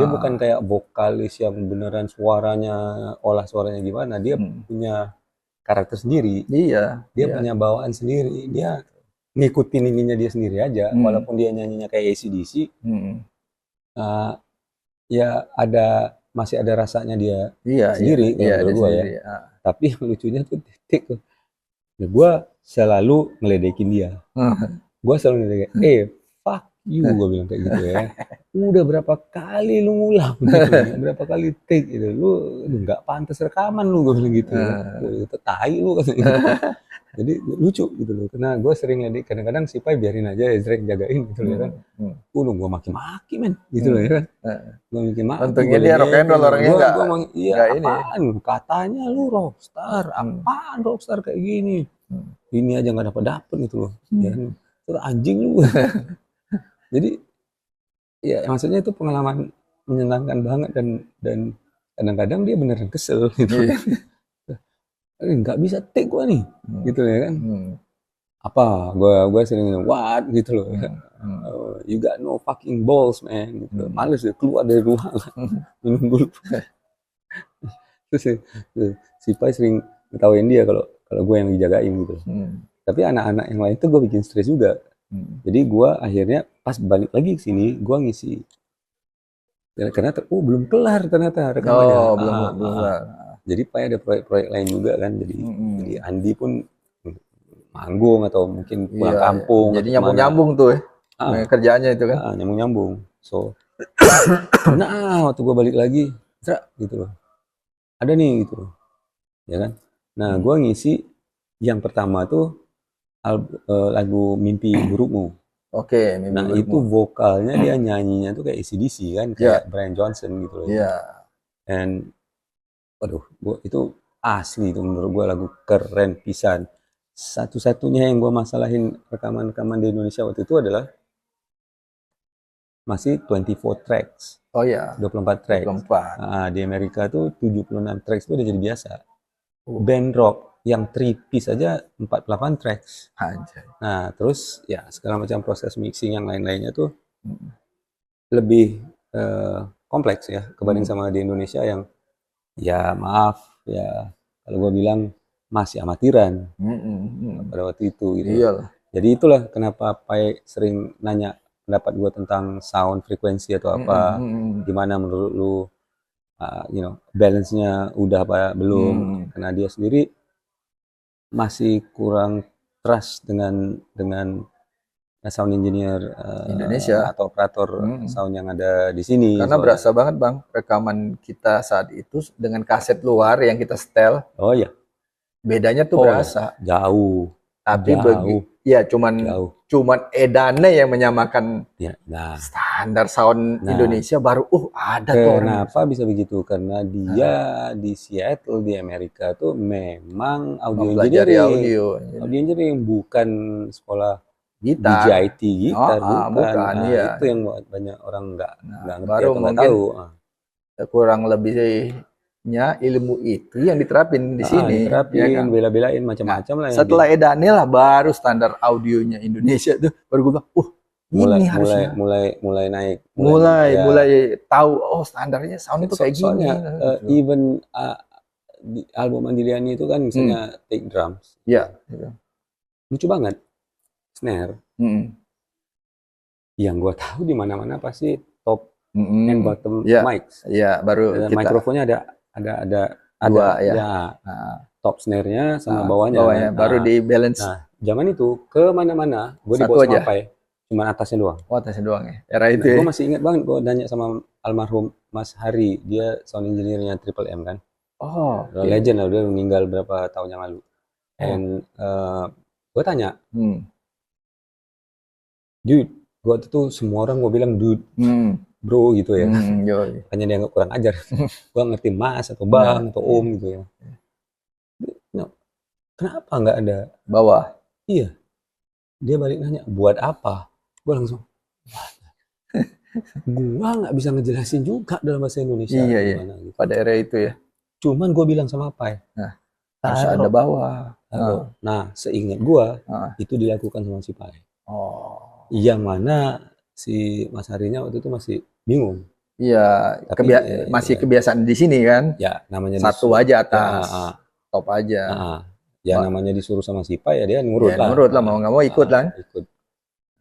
bukan Ah, kayak vokalis yang beneran suaranya olah suaranya gimana dia hmm. punya karakter sendiri Iya, dia iya. punya bawaan sendiri dia ngikutin ininya dia sendiri aja Hmm. walaupun dia nyanyinya kayak AC/DC Hmm. uh, ya masih ada rasanya dia Iya, iya, sendiri kalau iya, menurut dia gua ya sendiri. tapi yang lucunya tuh titik tuh gue selalu ngeledekin dia gue selalu ngeledekin fuck you gue bilang kayak gitu ya udah berapa kali lu ngulang gitu berapa kali take gitu lu nggak pantas rekaman lu gue bilang gitu ya kan lu tai lu katanya gitu. Jadi lucu gitu loh karena gue sering ledek kadang-kadang si Pai biarin aja Ezra yang jagain gitu loh ya kan Hmm. Hmm. gue maki-maki men gitu loh Hmm. ya kan gue maki-maki gue Untungnya dia rock and ledekin roll orangnya gue iya nggak ini. apaan katanya lu rockstar Hmm. apaan rockstar kayak gini Hmm. ini aja nggak dapat dapet gitu loh ya Hmm. kan terus anjing lu jadi ya maksudnya itu pengalaman menyenangkan banget dan kadang-kadang dia beneran kesel gitu Iya. nggak bisa take gua nih Hmm. gitu ya kan Hmm. apa gua sering bilang what gitu loh Hmm. Hmm. you got no fucking balls man gitu. Hmm. Males deh keluar dari ruangan minum dulu terus si Pai sering ngetawain dia kalau kalau gue yang dijagain gitu Hmm. tapi anak-anak yang lain tuh gue bikin stres juga Hmm. jadi gue akhirnya pas balik lagi ke sini gue ngisi karena belum kelar ternyata rekamannya Oh, belum lah. jadi Pai ada proyek-proyek lain juga kan jadi Hmm. Andi pun manggung atau mungkin pulang Iya, iya. kampung Jadi atau kemana nyambung-nyambung tuh ya, ah, kerjaannya itu kan. nyambung so nah waktu gue balik lagi gitu loh ada nih gitu loh ya kan nah Hmm. gue ngisi yang pertama tuh lagu Mimpi Burukmu. Oke, Mimpi Nah itu Burukmu. vokalnya dia nyanyinya tuh kayak AC/DC kan, kayak Iya, Brian Johnson gitu loh. iya. Dan waduh, itu asli itu menurut gua lagu keren pisan. Satu-satunya yang gua masalahin rekaman-rekaman di Indonesia waktu itu adalah masih 24 tracks, Oh iya, 24 tracks. 24. Di Amerika tuh 76 tracks itu udah jadi biasa. Oh, Band rock yang 3 piece aja 48 tracks. anjay. Nah, terus ya segala macam proses mixing yang lain-lainnya tuh Hmm. lebih kompleks ya kebanding Hmm. sama di Indonesia yang ya maaf ya kalau gue bilang masih amatiran Hmm. Hmm. pada waktu itu gitu. Iyalah. Jadi itulah kenapa Pai sering nanya pendapat gue tentang sound frekuensi atau apa, Hmm. gimana menurut lu, balance-nya udah apa belum? Hmm. Karena dia sendiri masih kurang trust dengan sound engineer Indonesia. atau operator Hmm. sound yang ada di sini. Karena soalnya. berasa banget Bang, rekaman kita saat itu dengan kaset luar yang kita setel, Oh iya, bedanya tuh oh ya, berasa. jauh, Tapi jauh. ya cuman jauh. edannya yang menyamakan Ya, nah, standar sound Nah. Indonesia, baru ada tuh orang. kenapa bisa begitu? Karena dia di Seattle di Amerika tuh memang audio Mempelajari engineering. audio. Audio engineering bukan sekolah Gitar. DJIT gitar, Oh, bukan, Nah, iya. itu yang banyak orang nggak ngerti baru atau nggak mungkin tahu. kurang lebihnya ilmu itu yang diterapin di sini, Diterapin, ya kan? bela-belain macam-macam lah. Setelah edannya lah baru standar audionya Indonesia tuh baru gue bilang, ini harusnya mulai naik. Mulai tahu, standarnya sound itu kayak gini. Soalnya even di album Andiliani itu kan misalnya take drums. Iya. Lucu banget. Snare. Yang gue tahu di mana-mana pasti top and bottom mics. Iya, baru kita mikrofonnya ada dua ya. Top snare-nya sama bawahnya. Baru di balance. Nah, zaman itu ke mana-mana gue dibawa sama Pai, cuma atasnya doang. Atasnya doang ya. Era itu. Gue masih ingat banget gue nanya sama almarhum Mas Hari, dia sound engineer-nya Triple M kan. Legend lah, dia meninggal berapa tahun yang lalu. And gue tanya, dude, gue tuh semua orang gue bilang dude, bro gitu ya. Hanya dia nggak kurang ajar. Gue ngerti mas atau bang atau om gitu ya. Kenapa nggak ada bawah? Iya. Dia balik nanya, buat apa? Gue langsung, gue nggak bisa ngejelasin juga dalam bahasa Indonesia. Iya. Gitu. Pada era itu ya. Cuman gue bilang sama Pai, harus ada bawah. Nah, seingat gue, itu dilakukan sama si Pai. Yang mana si Mas Harinya waktu itu masih bingung. Iya, masih kebiasaan di sini kan. Ya, namanya satu aja atas, top aja. Ya namanya disuruh sama si Pai ya dia nurut lah. Nurut lah, mau nggak mau ikut lah. Ikut.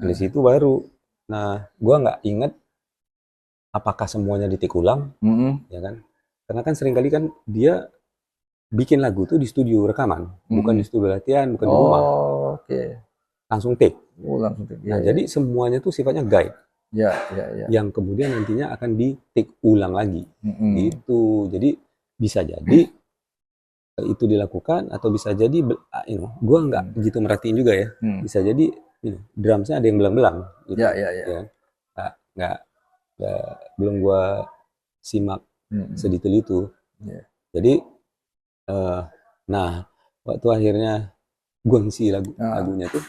Di situ baru. Nah, gue nggak inget apakah semuanya ditik ulang, ya kan? Karena kan seringkali kan dia bikin lagu tuh di studio rekaman, bukan di studio latihan, bukan di rumah. Langsung take. Langsung take. Nah, jadi semuanya tuh sifatnya guide. Ya. Yang kemudian nantinya akan di take ulang lagi. Gitu. Jadi bisa jadi itu dilakukan atau bisa jadi gue nggak begitu merhatiin juga ya. Bisa jadi drumsnya ada yang belang-belang. Gitu. Ya. Nggak belum gue simak sedetail itu. Jadi nah waktu akhirnya gue ngisi lagunya tuh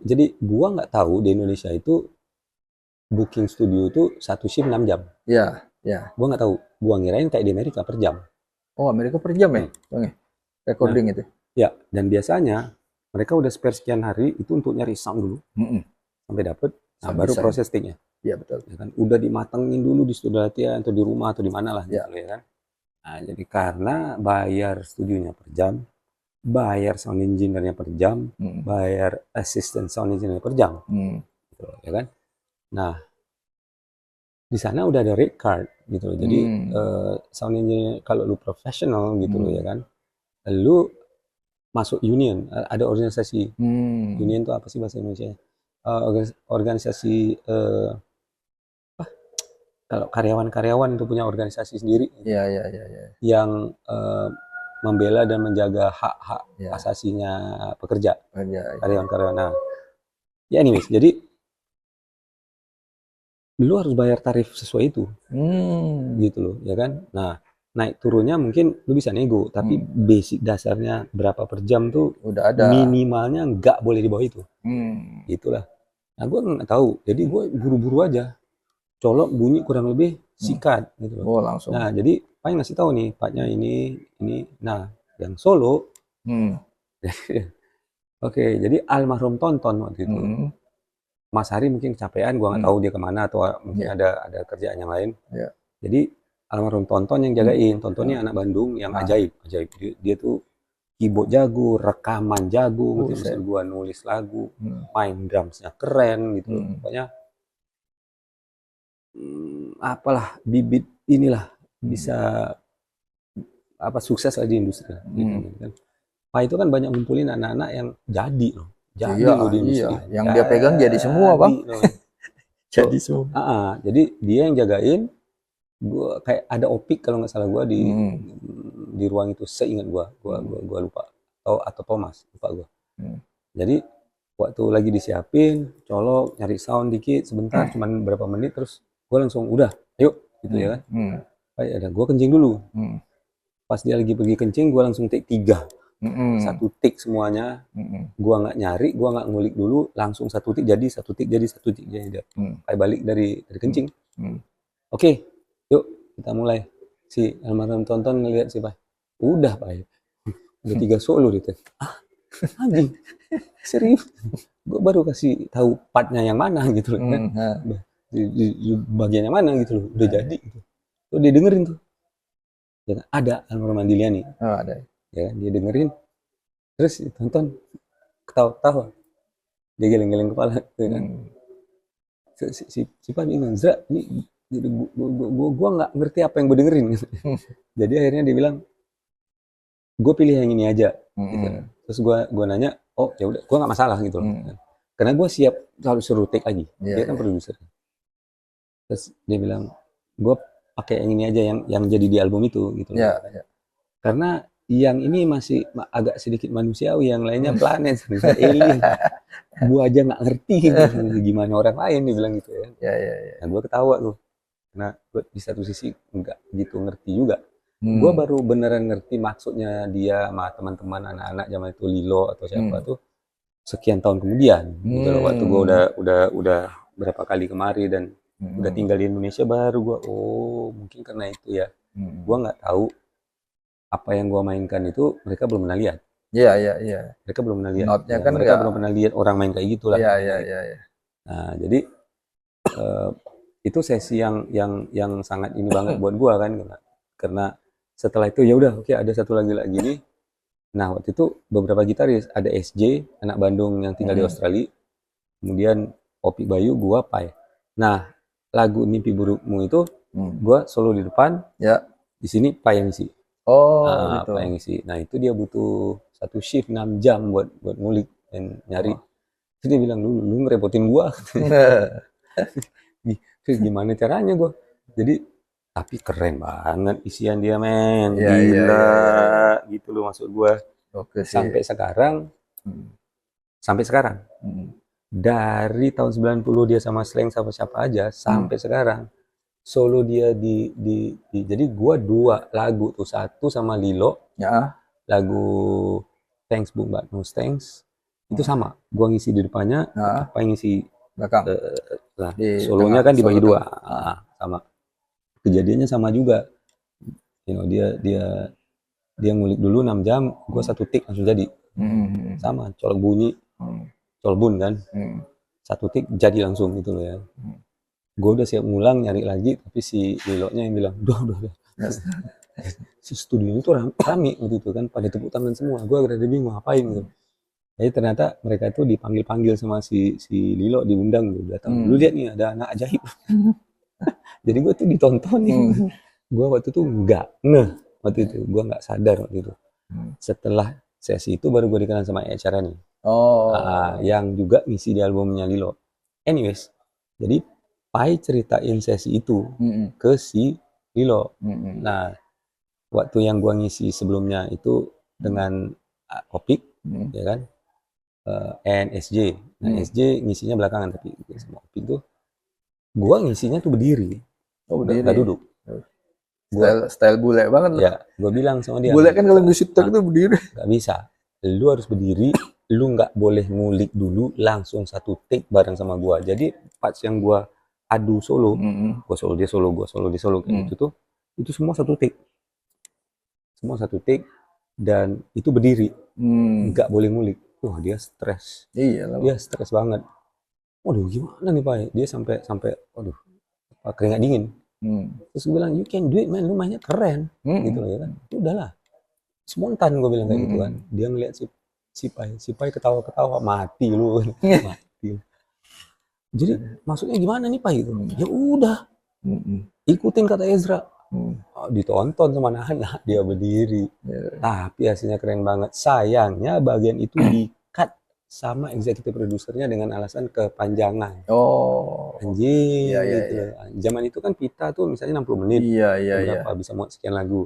jadi gue nggak tahu di Indonesia itu booking studio itu 1 shift 6 jam. Iya. Gue nggak tahu. Gue ngirain kayak di Amerika per jam. Amerika per jam ya? Recording itu? Ya, dan biasanya mereka udah spare sekian hari itu untuk nyari sound dulu. Sampai dapet, baru proses take-nya. Iya, betul. Ya kan? Udah dimatengin dulu di studio latihan atau di rumah atau di mana lah. Gitu, ya kan? Nah, jadi karena bayar studionya per jam, bayar sound engineer-nya per jam, bayar assistant sound engineer per jam. Gitu, ya kan? Nah, di sana udah ada rate card gitu loh. Jadi sound engineer kalau lu profesional gitu loh ya kan. Lu masuk union, ada organisasi. Union itu apa sih bahasa Indonesia? Organisasi kalau karyawan-karyawan itu punya organisasi sendiri. Iya. Yang membela dan menjaga hak-hak asasinya pekerja. Karyawan-karyawan. Nah, ya anyways, jadi lu harus bayar tarif sesuai itu, gitu loh, ya kan? Nah, naik turunnya mungkin lu bisa nego, tapi basic dasarnya berapa per jam tuh udah ada. Minimalnya nggak boleh di bawah itu, gitulah. Nah, gue nggak tahu, jadi gue buru-buru aja, colok bunyi kurang lebih sikat, gitu loh. Langsung. Nah, jadi Pai ngasih tahu nih, partnya ini, nah, yang solo, oke, jadi almarhum Tonton waktu itu. Mas Hari mungkin kecapean, gue nggak tahu dia kemana atau mungkin ada kerjaan yang lain. Jadi almarhum Tonton yang jagain. Tontonnya anak Bandung yang ajaib. Dia tuh keyboard jago, rekaman jago, mesti gue nulis lagu, main drumsnya keren gitu. Pokoknya apalah bibit inilah bisa sukses lah di industri. Gitu, kan. Pak itu kan banyak ngumpulin anak-anak yang jadi loh. Jadi di industri. Yang dia pegang jadi semua, Bang. Jadi semua. Jadi dia yang jagain. Gua kayak ada opik kalau nggak salah gue di di ruang itu seingat gua lupa, atau Thomas, lupa gua. Jadi waktu lagi disiapin, colok, nyari sound dikit sebentar, cuman berapa menit, terus gua langsung udah, yuk, gitu ya kan. Ada gua kencing dulu. Pas dia lagi pergi kencing, gua langsung take 3. Satu take semuanya. Gua nggak nyari, gua nggak ngulik dulu, langsung satu take jadi, satu take jadi, satu take jadi. Kayak balik dari kencing. Oke, yuk kita mulai. Si almarhum Tonton ngeliat sih, Pak. Udah, Pak. Udah 3 solo gitu. Anjing. Serius. Gue baru kasih tahu partnya yang mana gitu loh. Kan? Di bagian yang mana gitu loh. Udah jadi gitu. Tuh dia dengerin tuh. Ya, ada almarhum Andiliani. Oh, ada. Ya, dia dengerin. Terus Tonton ketawa-ketawa. Dia geleng-geleng kepala gitu kan. Si Pak bingung, Zra, ini gue nggak ngerti apa yang gue dengerin. Jadi akhirnya dia bilang, gue pilih yang ini aja. Gitu. Terus gue nanya, oh ya udah, gue nggak masalah gitu loh. Karena gue siap harus suruh take lagi. Dia kan produser. Terus dia bilang, gue pakai yang ini aja yang jadi di album itu gitu loh. Karena yang ini masih agak sedikit manusiawi, yang lainnya planet, alien. Gue aja nggak ngerti gimana orang lain, dia bilang gitu ya. Nah gue ketawa tuh. Nah, di satu sisi enggak gitu ngerti juga. Gue baru beneran ngerti maksudnya dia sama teman-teman anak-anak zaman itu, Lilo atau siapa tuh sekian tahun kemudian. Gitu loh, waktu gue udah berapa kali kemari dan udah tinggal di Indonesia, baru gue mungkin karena itu ya. Gue nggak tahu apa yang gue mainkan itu mereka belum pernah lihat. Iya. Mereka belum pernah lihat. Notnya kan mereka belum pernah lihat orang main kayak gitu lah. Iya. Nah, jadi itu sesi yang sangat ini banget buat gua kan, karena setelah itu ya udah, oke, ada satu lagi nih. Nah waktu itu beberapa gitaris, ada SJ anak Bandung yang tinggal di Australia, kemudian Opik Bayu, gua Pai. Nah lagu Mimpi Burukmu itu gua solo di depan, di sini Pai yang ngisi. Gitu. Pai yang ngisi. Nah itu dia butuh satu shift 6 jam buat ngulik dan nyari. Terus dia bilang, lu ngerepotin gua. Terus gimana caranya gue? Jadi tapi keren banget isian dia, men. Gila. Gitu loh maksud gue. Sampai sekarang. Dari tahun 90 dia sama Slank sama siapa aja sampai sekarang. Solo dia jadi gue 2 lagu tuh, satu sama Lilo. Lagu Thanks Bung But No Thanks. Itu sama. Gue ngisi di depannya, apa yang ngisi belakang. Nah, solonya kan dibagi 2. Sama. Kejadiannya sama juga. Dia ngulik dulu 6 jam, gue satu take langsung jadi. Sama, colok bunyi. Colbun kan. Satu take jadi langsung gitu loh ya. Gue udah siap ngulang, nyari lagi, tapi si Lilo-nya yang bilang, udah. Si studio itu rame gitu kan, pada tepuk tangan semua. Gue agak bingung ngapain gitu. Jadi ternyata mereka itu dipanggil sama si Lilo, diundang gitu, datang. Lu lihat nih ada anak ajaib. Jadi gue tuh ditontonin. Gue waktu itu waktu itu gue nggak sadar waktu itu. Setelah sesi itu baru gue dikenal sama acara nih. Yang juga ngisi di albumnya Lilo. Anyways, jadi Pai ceritain sesi itu ke si Lilo. Nah, waktu yang gue ngisi sebelumnya itu dengan Opik, ya kan? NSJ. Nah, SJ ngisinya belakangan, tapi sama Opik tuh gua ngisinya tuh berdiri. Nggak duduk. Style bule banget. Ya, gua bilang sama dia. Bule kan kalau musik tak itu berdiri. Nggak bisa. Lu harus berdiri, lu nggak boleh ngulik dulu, langsung satu take bareng sama gua. Jadi parts yang gua adu solo, gua solo dia solo, gua solo dia solo kayak gitu tuh, itu semua satu take. Semua satu take dan itu berdiri. Nggak boleh ngulik. Wah, dia stres. Dia stres banget. Waduh, gimana nih Pak? Dia sampai waduh, keringat dingin. Terus gue bilang, you can do it man, lu mainnya keren. Gitu loh ya kan. Udahlah. Spontan gue bilang kayak gitu kan. Dia ngeliat si Pai ketawa-ketawa, mati lu. Mati. Jadi maksudnya gimana nih Pak itu? Ya udah. Ikutin kata Ezra. Ditonton sama anak-anak, dia berdiri. Tapi hasilnya keren banget. Sayangnya bagian itu di-cut sama eksekutif produsernya dengan alasan kepanjangan. Anjing gitu. Zaman itu kan pita tuh misalnya 60 menit. Berapa bisa muat sekian lagu.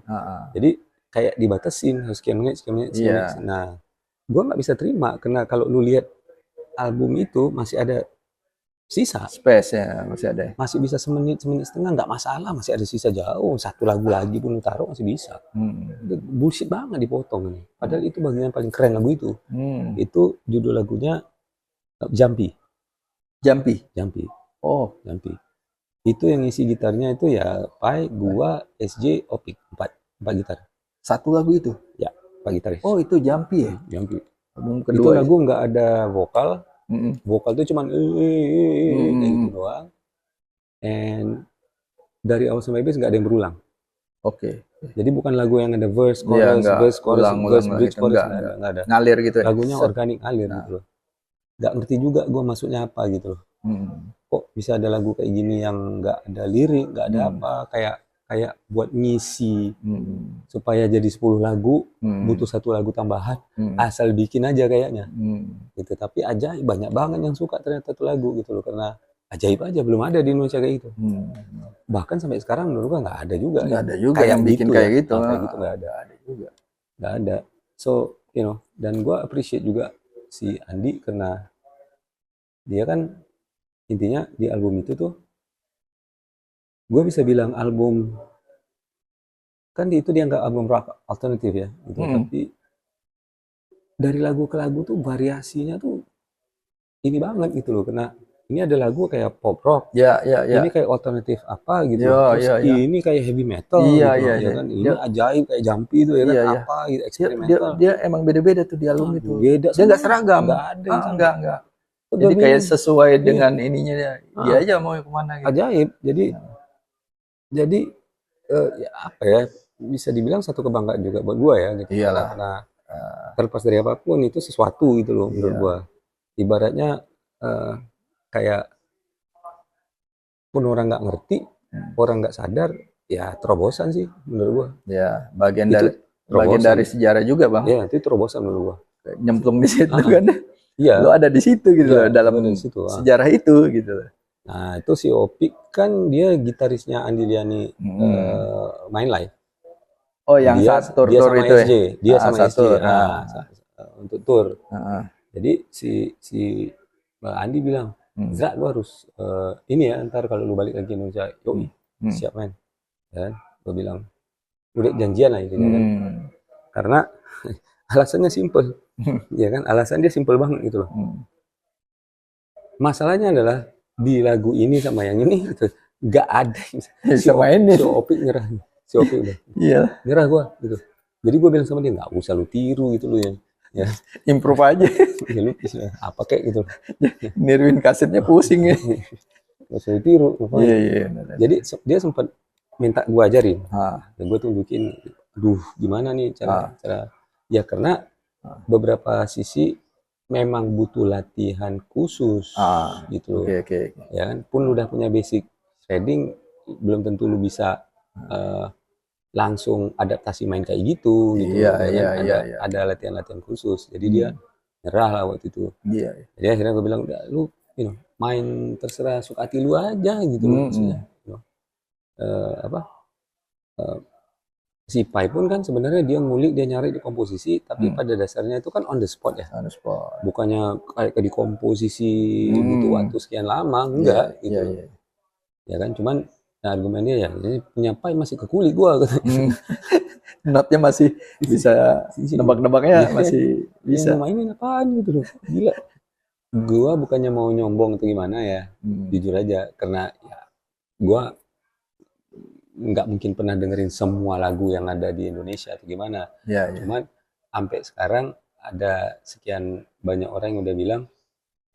Jadi kayak dibatasin harus sekian menit, sekian menit, sekian Iya. menit. Nah, gua nggak bisa terima karena kalau lu lihat album itu masih ada sisa, Space ya masih ada. masih bisa semenit, semenit setengah nggak masalah, masih ada sisa jauh. Satu lagu lagi pun lu taruh masih bisa. Itu bullshit banget dipotong ini. Padahal itu bagian paling keren lagu itu. Hmm. Itu judul lagunya Jumpy, Jumpy. Jumpy, Oh, Jumpy. Itu yang isi gitarnya itu ya Pai, gua, SJ, Opik, empat gitar. satu lagu itu. Ya, empat gitaris. Oh, itu Jumpy ya. Jumpy. Album Itu kedua. lagu nggak ada vokal, Mm-mm. vokal itu cuman kayak gitu Mm-mm. doang. And dari awal sampai habis nggak ada yang berulang. Oke. Jadi bukan lagu yang ada verse, Iya, chorus, nggak verse, chorus, ulang-ulang verse, lah bridge, gitu. chorus, Nggak. nggak ada. Ngalir gitu ya. Lagunya Set. organik, ngalir Nah. gitu loh. Nggak ngerti juga gue maksudnya apa gitu loh. Kok bisa ada lagu kayak gini yang nggak ada lirik, nggak ada apa, kayak buat ngisi supaya jadi 10 lagu, butuh satu lagu tambahan, asal bikin aja kayaknya. Gitu. Tapi ajaib, banyak banget yang suka ternyata tuh lagu gitu loh, karena ajaib aja, belum ada di Indonesia kayak gitu. Bahkan sampai sekarang menurut gua nggak ada juga. Nggak ada juga yang bikin kayak gitu. Kayak gitu nggak ada. Ada juga. Nggak ada. So, you know, dan gua appreciate juga si Andi karena dia kan intinya di album itu tuh gue bisa bilang album, kan itu dianggap album rock alternatif ya gitu. Tapi dari lagu ke lagu tuh variasinya tuh ini banget gitu loh, karena ini ada lagu kayak pop rock, Ya. ini kayak alternatif apa gitu, Ya, terus ya. ini kayak heavy metal Iya, gitu, iya, ya iya. kan, ini ajaib kayak Jumpy itu ya kan, Iya, iya. apa gitu, eksperimental. Dia emang beda-beda tuh di album itu. Beda Dia nggak semua. seragam. Nggak ada yang sama. Enggak. Gua Jadi kayak bilang, sesuai dengan ininya dia aja mau kemana gitu. ajaib. Jadi ya apa ya, bisa dibilang satu kebanggaan juga buat gua ya gitu. Iyalah. Karena terlepas dari apapun itu sesuatu gitu loh menurut gua. Ibaratnya kayak pun orang nggak ngerti, orang nggak sadar, ya terobosan sih menurut gua. Ya, bagian Itu bagian terobosan. dari sejarah juga, Bang. Ya, itu terobosan menurut gua. Nyemplung di situ kan. Iya. Lo ada di situ gitu Iya, loh, dalam gua ada di situ, sejarah itu gitu loh. Nah, itu si Opik kan dia gitarisnya Andi Liani main live. Oh, yang Dia Satur dia Tour sama itu SJ, dia sama SJ. Satur. Untuk tour. Heeh. Jadi si Mbak Andi bilang, Zra, lu harus ini ya, ntar kalau lu balik lagi ke Indonesia, yoi, siap main. Dan gue bilang, udah janjian lah intinya kan. Karena alasannya simple, ya kan, alasan dia simple banget gitu loh. Masalahnya adalah di lagu ini sama yang ini gitu, nggak ada Bisa mainin. si Opik nyerah, si Opik udah Iya, nyerah gue gitu. Jadi gue bilang sama dia, nggak usah lu tiru gitu loh ya. improve aja. Ya lu apa kayak gitu. Niruin kasetnya pusing ya. Nggak usah ditiru. Iya. Jadi dia sempat minta gue ajarin, dan gue tunjukin, aduh gimana nih cara ya, karena beberapa sisi memang butuh latihan khusus gitu loh. Oke. Ya kan, pun lu udah punya basic shredding, belum tentu lu bisa langsung adaptasi main kayak gitu gitu. Iya. Ada latihan-latihan khusus. Jadi dia nyerah lah waktu itu. Iya. Jadi akhirnya gue bilang, udah lu main terserah suka hati lu aja gitu loh maksudnya. Si Pai pun kan sebenarnya dia ngulik, dia nyari di komposisi, tapi pada dasarnya itu kan on the spot ya. On the spot. Bukannya kayak di komposisi butuh waktu sekian lama, enggak gitu. Iya. Ya kan, cuman argumennya ya ini punya Pai masih ke kulit gua gitu. Notnya masih bisa, nebak-nebaknya masih bisa. Yang mainin apaan gitu loh. Gila. Gua bukannya mau nyombong atau gimana ya, jujur aja, karena ya gua nggak mungkin pernah dengerin semua lagu yang ada di Indonesia atau gimana. Iya. Cuman sampai sekarang ada sekian banyak orang yang udah bilang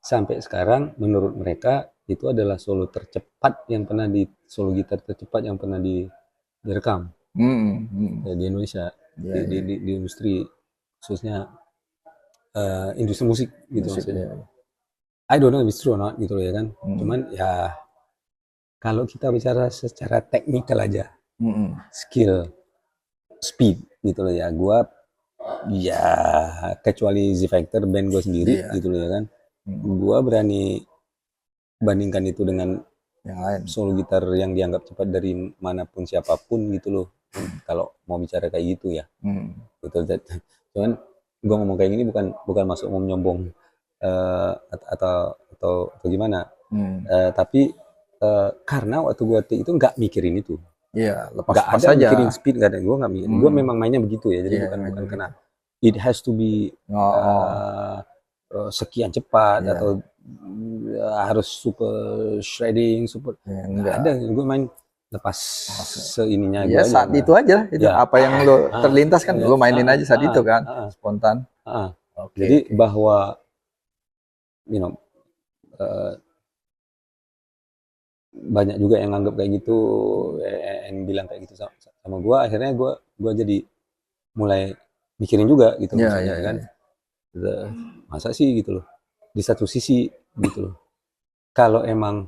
sampai sekarang menurut mereka itu adalah solo tercepat yang pernah solo gitar tercepat yang pernah direkam di Indonesia, di industri khususnya industri musik gitu maksudnya. I don't know if it's true or not gitu loh ya kan. Cuman ya kalau kita bicara secara teknikal aja, skill, speed gitu loh ya, gua ya kecuali Z Factor band gue sendiri gitu loh ya kan, gua berani bandingkan itu dengan yang lain, solo gitar yang dianggap cepat dari manapun siapapun gitu loh. kalau mau bicara kayak gitu ya. Hmm. Gitu. Cuman gue ngomong kayak gini bukan masuk mau menyombong atau gimana. Hmm. Tapi karena waktu gue itu nggak mikirin itu, Iya, nggak lepas-lepas ada aja. mikirin speed, nggak ada. Gue nggak mikirin. Gue memang mainnya begitu ya. Jadi Iya, bukan mainnya kena begitu. it has to be Oh, sekian cepat iya. atau harus super shredding, super. Ya, Nggak enggak. ada. Gue main lepas seininya gue Iya, aja. saat itu aja itu Ya. apa yang lo terlintas kan lo mainin aja saat itu kan, Ah. spontan. Jadi Oke. bahwa you know eh, banyak juga yang nganggap kayak gitu, yang bilang kayak gitu sama gue. Akhirnya gue jadi mulai mikirin juga gitu, Iya, maksudnya iya, kan. iya. Masa sih gitu loh. Di satu sisi gitu loh. Kalau emang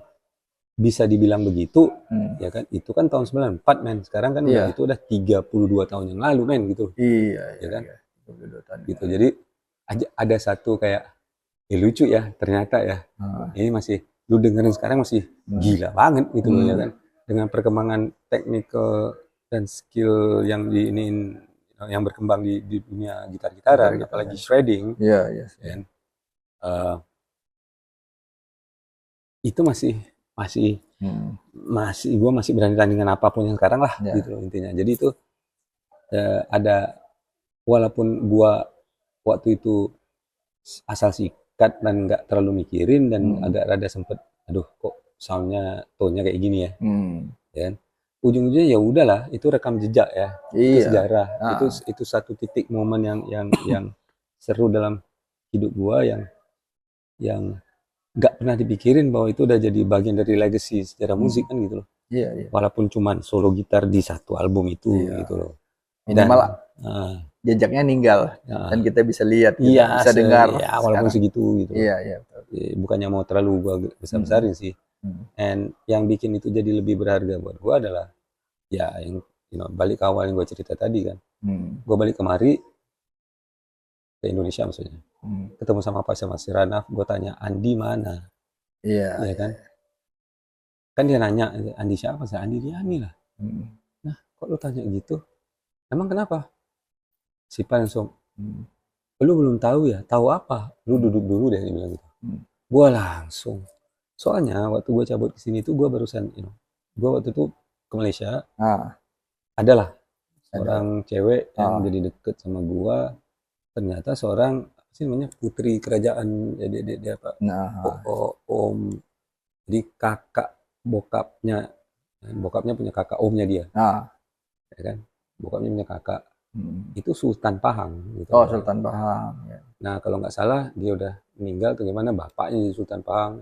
bisa dibilang begitu, ya kan, itu kan tahun 94 men. Sekarang kan Iya. itu udah 32 tahun yang lalu men gitu. Iya, Ya iya, kan? iya. 22 tahun. Gitu. Jadi ada satu kayak lucu ya ternyata ya. Ini masih lu dengerin sekarang masih gila banget gitu loh ya kan. Dengan perkembangan teknikal dan skill yang yang berkembang di dunia gitar-gitaran, apalagi shredding. Iya, iya. Ya, itu masih gue masih berani tandingan apapun yang sekarang lah gitu loh intinya. Jadi itu ada, walaupun gue waktu itu asal sikat dan nggak terlalu mikirin dan agak rada sempet aduh kok soundnya tone-nya kayak gini ya, ya kan? Ujung-ujungnya ya udahlah, itu rekam jejak ya, itu sejarah, itu satu titik momen yang seru dalam hidup gua yang nggak pernah dipikirin bahwa itu udah jadi bagian dari legacy sejarah musik kan gitu loh. Iya. Walaupun cuman solo gitar di satu album itu gitu loh. Minimal jejaknya ninggal dan kita bisa lihat, gitu. Bisa dengar. Ya, walaupun segitu gitu. Iya. Bukannya mau terlalu gua besar-besarin sih. And yang bikin itu jadi lebih berharga buat gua adalah ya yang balik ke awal yang gua cerita tadi kan. Gua balik kemari ke Indonesia maksudnya. Ketemu sama si Ranaf, gua tanya Andi mana? Iya. Ya kan? Kan dia nanya, Andi siapa? Saya Andi Diani lah. Nah, kok lu tanya gitu? Emang kenapa? Si Pan langsung, lu belum tahu ya? Tahu apa? Lu duduk dulu deh, dia bilang gitu. Gua langsung. Soalnya waktu gua cabut ke sini tuh gua barusan, gua waktu itu ke Malaysia. Adalah seorang cewek yang jadi deket sama gua. Ternyata seorang apa sih namanya putri kerajaan, jadi dia apa? Om. Jadi kakak bokapnya punya kakak omnya dia. Ya kan? Bokapnya punya kakak. Itu Sultan Pahang gitu. Sultan Pahang ya. Nah kalau nggak salah dia udah meninggal atau gimana, bapaknya jadi Sultan Pahang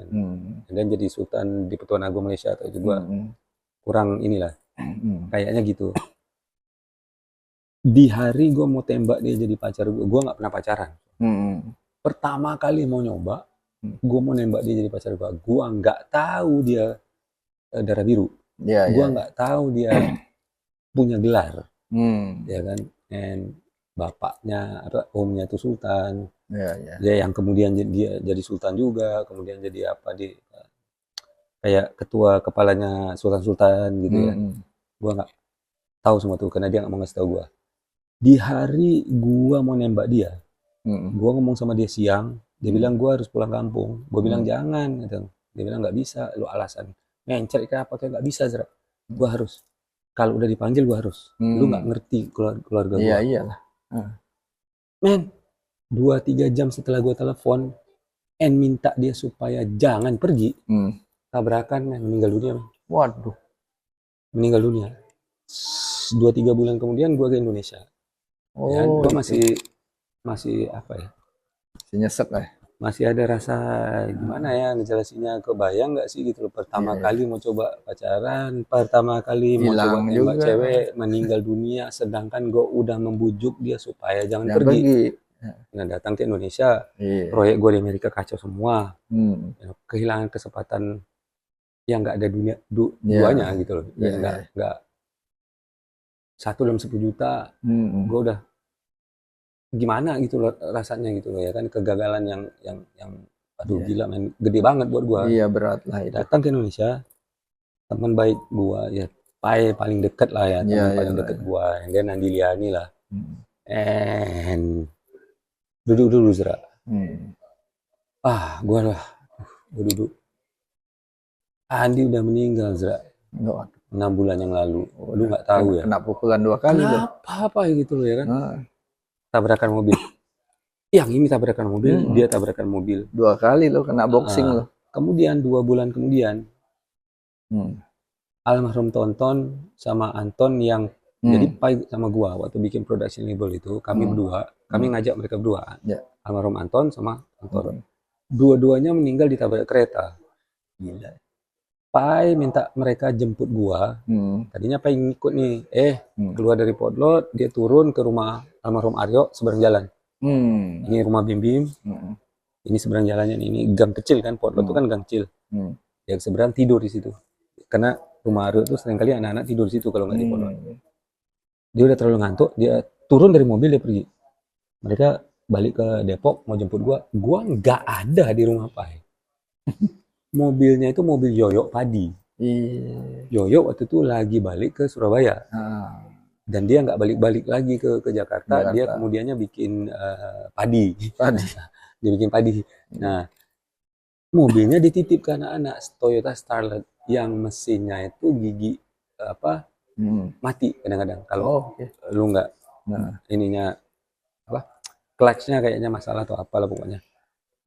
dan jadi Sultan di Pertuan Agung Malaysia atau itu gua kurang inilah kayaknya gitu. Di hari gua mau tembak dia jadi pacar gua nggak pernah pacaran. Pertama kali mau nyoba, gua mau nembak dia jadi pacar gua nggak tahu dia darah biru, gua nggak tahu dia punya gelar, ya kan? And bapaknya atau omnya itu sultan, ya yang kemudian dia jadi sultan juga, kemudian jadi apa kayak ketua kepalanya sultan-sultan gitu ya. Gua nggak tahu semua tuh karena dia nggak mau ngasih tahu gua. Di hari gua mau nembak dia, gua ngomong sama dia siang, dia bilang gua harus pulang kampung. Gua bilang jangan, gitu. Dia bilang nggak bisa, lu alasan ngencer kayak apa kayak nggak bisa, Zra. Gua harus. Kalau udah dipanggil gua harus. Lu nggak ngerti keluarga gua. Iyalah. Men, 2-3 jam setelah gua telepon, minta dia supaya jangan pergi, tabrakan, men, meninggal dunia, men. Waduh. Meninggal dunia. 2-3 bulan kemudian gua ke Indonesia. Ya, gua masih apa ya? Masih nyesek lah. Masih ada rasa gimana ya ngejelasinnya, kebayang nggak sih gitu loh, pertama kali mau coba pacaran, pertama kali mau coba nembak cewek, meninggal dunia, sedangkan gue udah membujuk dia supaya jangan pergi. Nah datang ke Indonesia, proyek gue di Amerika kacau semua, kehilangan kesempatan yang nggak ada duanya gitu loh, nggak 1 dalam 10 juta, gue udah gimana gitu loh rasanya gitu loh ya kan, kegagalan yang aduh gila men, gede banget buat gua. Iya berat lah itu. Datang ke Indonesia, teman baik gua ya Pai paling deket lah ya, Iya, teman iya paling lah. deket gua. Dia Nandi Liani lah. Hmm. And duduk dulu Zra. Hmm. Gua lah, gua duduk. Andi udah meninggal Zra. Enggak, 6 bulan yang lalu. Lu udah nggak tahu ya. kena pukulan 2 kali loh. Kenapa apa gitu loh ya kan? Nah, Tabrakan mobil. Yang ini tabrakan mobil, Hmm. dia tabrakan mobil. 2 kali lo kena boxing Ah, lo. Kemudian 2 bulan kemudian, Hmm. almarhum Tonton sama Anton yang jadi Hmm. Pai sama gua waktu bikin production label itu, kami berdua, kami ngajak mereka berdua. Ya. Almarhum Anton sama Anton. Anton. Dua-duanya meninggal ditabrak kereta. Gila. Pai minta mereka jemput gua. Hmm. Tadinya Pai ngikut nih. Hmm. Keluar dari Potlot, dia turun ke rumah almarhum Aryo seberang jalan. Hmm. Ini rumah Bim Bim, Hmm. ini seberang jalannya ini gang kecil kan, Potlot itu kan gang kecil. Hmm. Yang seberang tidur di situ. Karena rumah Aryo tuh seringkali anak-anak tidur di situ kalau nggak di Potlot. Dia udah terlalu ngantuk, dia turun dari mobil, dia pergi. Mereka balik ke Depok mau jemput gua nggak ada di rumah Pai. Mobilnya itu mobil Yoyo Padi. Iya. Yoyo waktu itu lagi balik ke Surabaya. Ah. Dan dia nggak balik-balik lagi ke Jakarta. Jakarta. Dia kemudiannya bikin padi. Tadi. Dia bikin padi. Nah, mobilnya dititip ke anak-anak Toyota Starlet yang mesinnya itu gigi mati kadang-kadang. Kalau Oke. lu nggak Nah. ininya clutch-nya kayaknya masalah atau apalah pokoknya.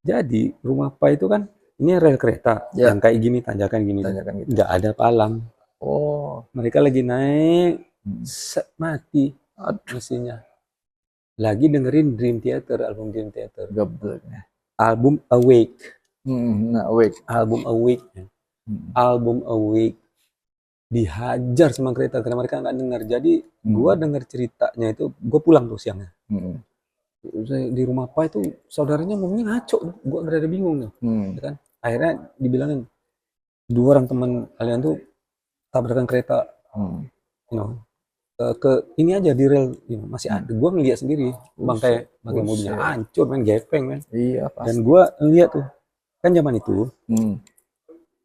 Jadi rumah Pai itu kan ini rel kereta Ya. yang kayak gini tanjakan gini. Tanyakan gitu. Nggak ada palang. Oh. Mereka lagi naik, mati Aduh. mesinnya. Lagi dengerin Dream Theater, album Dream Theater. Gebleknya. Album Awake. Nah, wait. Album Awake. Album Awake. Dihajar sama kereta karena mereka nggak dengar. Jadi gua denger ceritanya itu, gua pulang tuh siangnya. Saya di rumah Pai itu saudaranya ngomongnya ngaco, gua berada bingung tuh. Ya kan? Akhirnya dibilangin 2 orang teman kalian tuh tabrakan kereta, you know, ke ini aja di rel, masih ada. Gua ngeliat sendiri bangkai mobilnya hancur, men, gepeng, men. Iya, pasti. Dan gua ngeliat tuh, kan zaman itu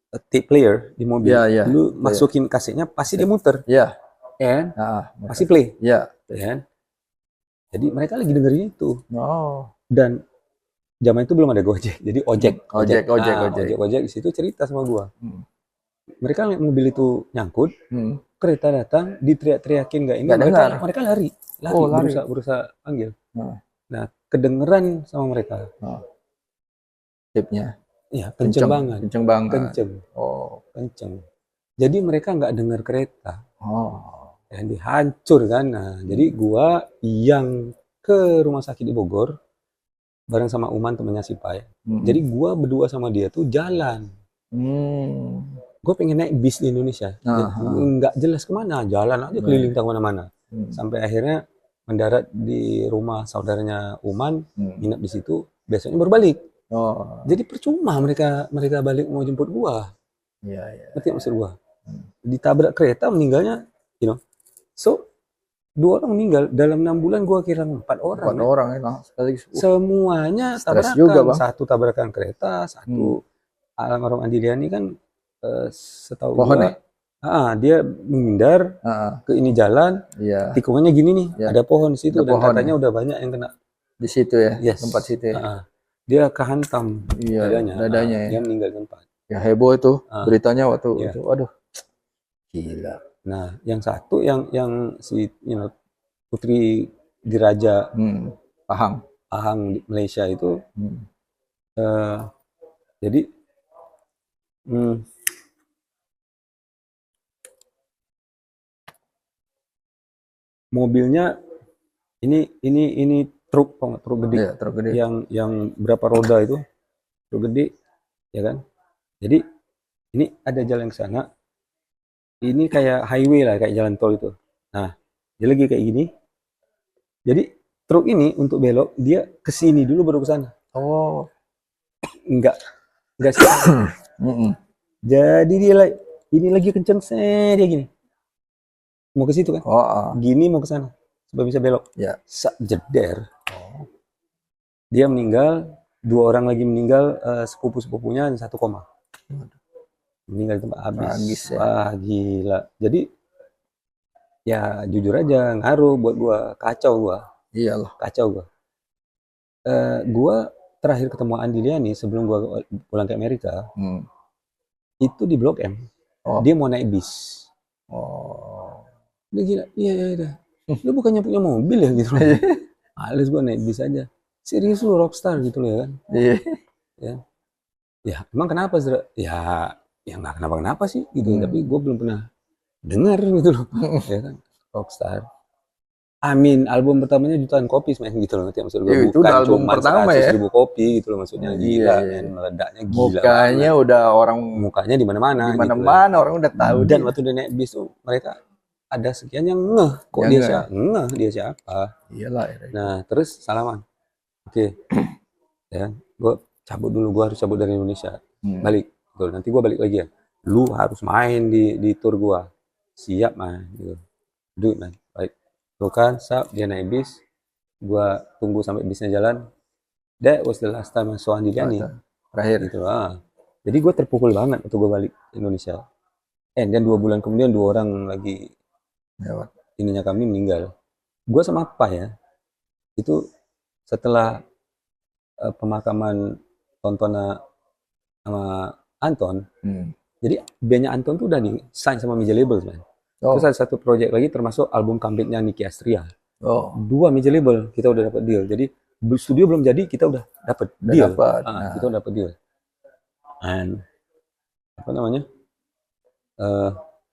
tape player di mobil, Iya. lu masukin kasetnya pasti dia muter, Iya. kan? Ah, Pasti play, Iya. kan? Jadi mereka lagi dengerin itu. Oh. Dan zaman itu belum ada Gojek, jadi ojek. Ojek di situ cerita sama gua. Mereka lihat mobil itu nyangkut, kereta datang, diteriak-teriakin nggak ini, mereka lari, berusaha panggil. Nah, kedengeran sama mereka. Tipnya. Iya, kenceng banget. Kenceng. Jadi mereka nggak dengar kereta. Yang dihancur kan. Nah, jadi gua yang ke rumah sakit di Bogor bareng sama Uman temennya si Pai. Jadi gua berdua sama dia tuh jalan. Gue pengen naik bis di Indonesia. Nggak jelas kemana, jalan aja keliling kemana-mana. Sampai akhirnya mendarat di rumah saudaranya Uman, nginep di situ. Besoknya baru balik. Jadi percuma mereka balik mau jemput gua. Iya. Ngerti maksud gua? Ditabrak kereta meninggalnya, So 2 orang meninggal dalam 6 bulan, gua kira 4 orang. 4 orang ya, sekaligus. Semuanya tabrakan. Juga, Bang. 1 tabrakan kereta, 1 almarhum Andi Liani kan setahu pohon gua, dia menghindar ke ini jalan, tikungannya gini nih, ada pohon di situ, dan katanya udah banyak yang kena di situ ya, tempat situ ya. Dia kehantam dadanya, dia meninggal tempat. Ya heboh itu beritanya waktu itu. Waduh, gila. Nah, yang satu yang si Putri Diraja Ahang di Malaysia itu, jadi mobilnya ini truk gede, ya, truk gede yang berapa roda itu, truk gede, ya kan? Jadi ini ada jalan ke sana, ini kayak highway lah, kayak jalan tol itu. Nah, dia lagi kayak gini. Jadi truk ini untuk belok dia ke sini dulu baru ke sana. Enggak sih. Jadi dia ini lagi kenceng, dia gini. Mau ke situ kan? Gini mau ke sana supaya bisa belok. Ya. Jeder. Dia meninggal, 2 orang lagi meninggal, sepupu-sepupunya, 1 koma. Meninggal di tempat habis. Ya. Gila. Jadi ya jujur aja ngaruh buat gua, Iyalah. kacau gua. Gua terakhir ketemu Andi Liani sebelum gua pulang ke Amerika itu di Blok M. Oh. Dia mau naik bis. Oh. Dia gila, iya dah. Lu bukannya punya mobil ya gitu loh. Males gua naik bis aja. Serius lu rockstar gitu loh ya kan. Iya. Ya emang kenapa Zra? Ya nggak kenapa-kenapa sih gitu. Tapi gua belum pernah dengar gitu loh. Ya kan, rockstar. Amin, album pertamanya jutaan kopi men gitu loh, ngerti maksud gue. Iya, itu Bukan udah album cuma pertama 100 ya. ribu kopi gitu loh maksudnya. Gila men, meledaknya gila Mukanya banget. udah orang Mukanya di mana-mana di gitu loh. mana-mana orang udah tahu Dan dia. waktu dia naik bis tuh mereka ada sekian yang ngeh kok Yang dia ngeh. siapa? Ngeh dia siapa. Iyalah. Nah, terus salaman. Oke. Ya, gue cabut dulu, gue harus cabut dari Indonesia. Balik. Tuh, nanti gue balik lagi ya. Lu harus main di tour gue. Siap man gitu. Do it man. Baik. Tuh kan, dia naik bis. Gua tunggu sampai bisnya jalan. That was the last time I saw Andi Liani. Terakhir. Gitu. Jadi gue terpukul banget waktu gue balik ke Indonesia. Dan 2 bulan kemudian 2 orang lagi Lewat. ininya kami meninggal. Gue sama apa ya? Itu setelah pemakaman Tontona sama Anton. Jadi bandnya Anton tuh udah di sign sama major label man. Terus ada satu project lagi termasuk album comebacknya Nicky Astria. 2 major label kita udah dapat deal. Jadi studio belum jadi kita udah dapat deal. Kita udah dapat deal. And apa namanya?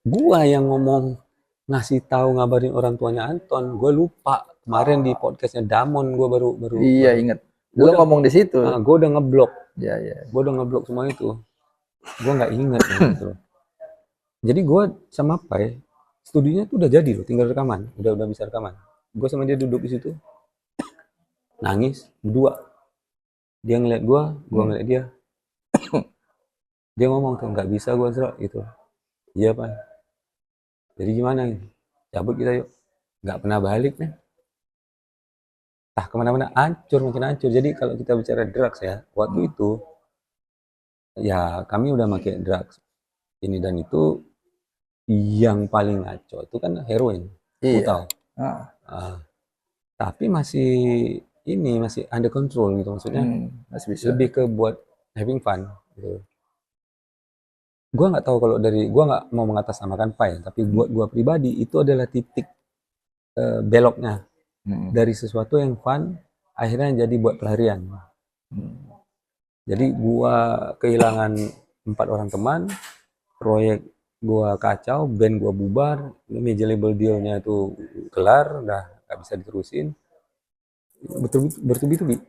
Gua yang ngomong ngasih tahu ngabarin orang tuanya Anton, gua lupa kemarin di podcastnya Damon gua baru Iya ingat. Lu ngomong di situ. Gua udah ngeblok. Iya. Gua udah ngeblok semua itu. Gua nggak ingat gitu. Jadi gua sama Pai studionya tuh udah jadi loh, tinggal rekaman, udah bisa rekaman. Gue sama dia duduk di situ, nangis berdua. Dia ngeliat gue ngeliat dia. Dia ngomong tuh nggak bisa gue Zra gitu. Iya Pak. Jadi gimana? Cabut kita yuk. Nggak pernah balik nih. Kemana-mana makin hancur. Jadi kalau kita bicara drugs ya, waktu itu ya kami udah pakai drugs ini dan itu yang paling ngaco itu kan heroin. Iya. Tapi masih under control gitu maksudnya. Masih bisa. Lebih ke buat having fun gitu. Gua nggak tahu kalau gua nggak mau mengatasnamakan Pai, tapi buat gua pribadi itu adalah titik beloknya dari sesuatu yang fun akhirnya jadi buat pelarian. Jadi gua kehilangan 4 orang teman, proyek gua kacau, band gua bubar, major label dealnya itu kelar, udah nggak bisa diterusin, bertubi-tubi.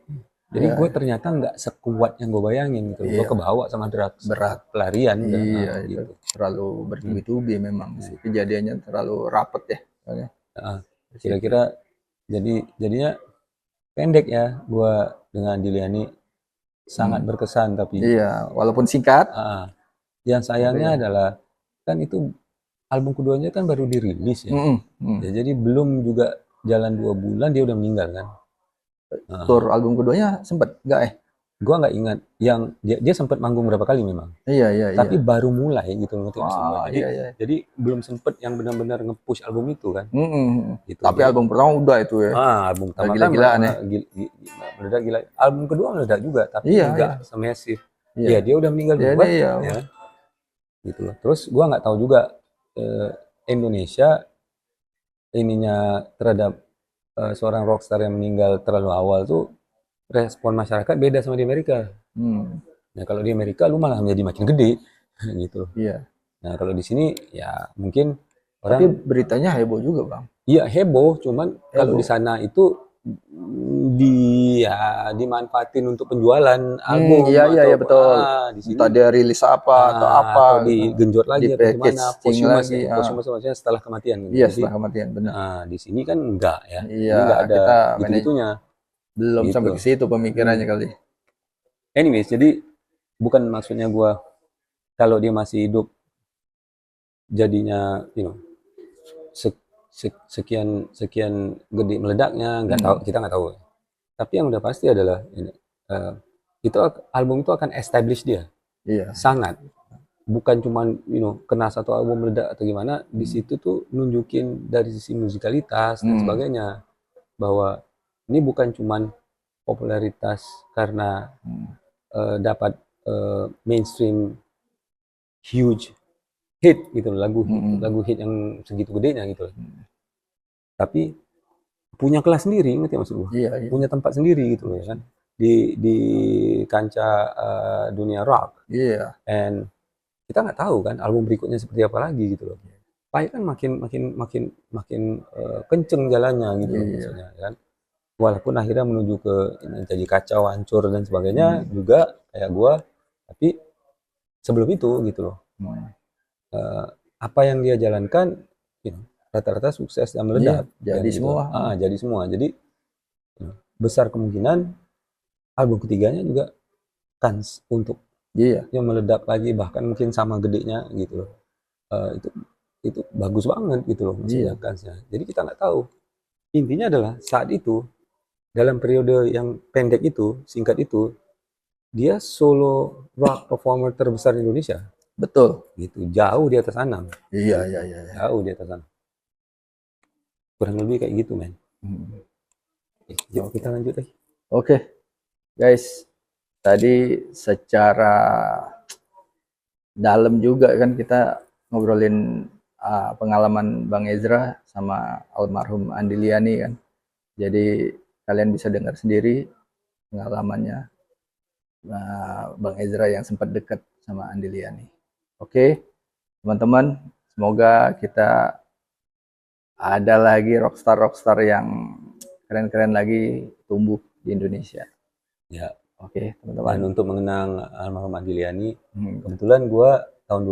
Jadi gue ternyata nggak sekuat yang gue bayangin gitu. Gue kebawa sama drugs, berat, pelarian. Iya itu gitu. Terlalu bertubi-tubi memang sih. Kejadiannya terlalu rapet ya. Kira-kira jadinya pendek ya gue dengan Diliani sangat berkesan tapi. Iya, walaupun singkat. Yang sayangnya adalah kan itu album keduanya kan baru dirilis ya. Jadi belum juga jalan 2 bulan dia udah meninggal kan. Tour album keduanya sempet nggak Gua nggak ingat. Yang dia sempat manggung berapa kali memang. Iya. Tapi baru mulai gitu ngerti maksud gua. Jadi belum sempet yang benar-benar nge-push album itu kan. Gitu. Tapi album pertama udah itu ya. Album pertama gila-gilaan ya. Meledak gila. Album kedua meledak juga tapi enggak semesif. Iya, dia udah meninggal duluan. Ya. Gitu loh. Terus gua nggak tahu juga Indonesia ininya terhadap seorang rockstar yang meninggal terlalu awal tuh respon masyarakat beda sama di Amerika. Nah kalau di Amerika lu malah menjadi makin gede gitu. Iya. Nah kalau di sini ya mungkin orang. Tapi beritanya heboh juga bang. Iya heboh, cuman kalau di sana itu dimanfaatin untuk penjualan album. Iya betul. Di sini dia rilis apa atau apa. Atau digenjot lagi atau gimana. Posthumous setelah kematian. Iya setelah kematian benar. Di sini kan enggak ya. Iya enggak ada kita gitu-gitunya. Belum gitu. Sampai ke situ pemikirannya kali. Anyways, jadi bukan maksudnya gua kalau dia masih hidup jadinya sekian gede meledaknya nggak tahu, kita nggak tahu. Tapi yang udah pasti adalah itu album itu akan establish dia. Iya. Sangat. bukan cuman kena satu album meledak atau gimana, di situ tuh nunjukin dari sisi musikalitas dan sebagainya, bahwa ini bukan cuman popularitas karena dapat mainstream huge hit gitu, lagu hit yang segitu gedenya gitu, tapi punya kelas sendiri, ngerti maksud gue? Iya, iya. Punya tempat sendiri gitu ya kan, di kancah dunia rock. Iya. And kita nggak tahu kan album berikutnya seperti apa lagi gitu loh. Pai kan makin kenceng jalannya gitu loh, maksudnya kan. Walaupun akhirnya menuju ke jadi kacau, hancur dan sebagainya juga kayak gua, tapi sebelum itu gitu loh. Apa yang dia jalankan rata-rata sukses dan meledak. Jadi gitu. semua. Jadi semua. Jadi besar kemungkinan album ketiganya juga kans untuk yang meledak lagi, bahkan mungkin sama gedenya gitu loh. Itu bagus banget gitu loh, maksudnya kansnya. Jadi kita nggak tahu. Intinya adalah saat itu dalam periode yang pendek itu, singkat itu, dia solo rock performer terbesar di Indonesia. Betul. Gitu, jauh di atas Anang. Iya. Jauh di atas Anang. Kurang lebih kayak gitu, men. Yuk kita lanjut lagi. Oke. Guys, tadi secara dalam juga kan kita ngobrolin pengalaman Bang Ezra sama almarhum Andi Liani kan. Jadi kalian bisa dengar sendiri pengalamannya Bang Ezra yang sempat dekat sama Andi Liani. Oke, teman-teman, semoga kita ada lagi rockstar yang keren-keren lagi tumbuh di Indonesia. Ya. Oke, teman-teman. Dan untuk mengenang almarhum Andi Liani, kebetulan gue tahun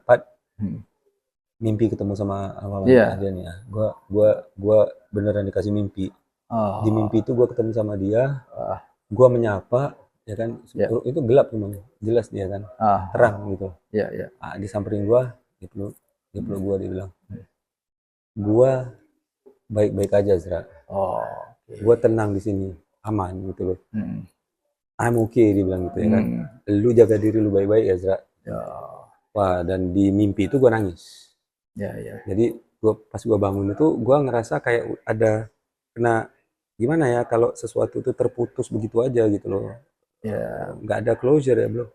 2004 mimpi ketemu sama almarhum Andi Liani ya. Gue beneran dikasih mimpi. Di mimpi itu gue ketemu sama dia, gue menyapa, ya kan, itu gelap memang, jelas dia kan, terang gitu. Disamperin gue, dia peluk gue, dia bilang, gue baik-baik aja, Zra. Gue tenang di sini, aman gitu loh. I'm okay, dia bilang gitu ya kan. Lu jaga diri lu baik-baik ya, Zra. Wah, dan di mimpi itu gue nangis. Jadi pas gue bangun itu, gue ngerasa kayak ada kena gimana ya, kalau sesuatu itu terputus begitu aja gitu loh. Nggak ada closure ya, bro.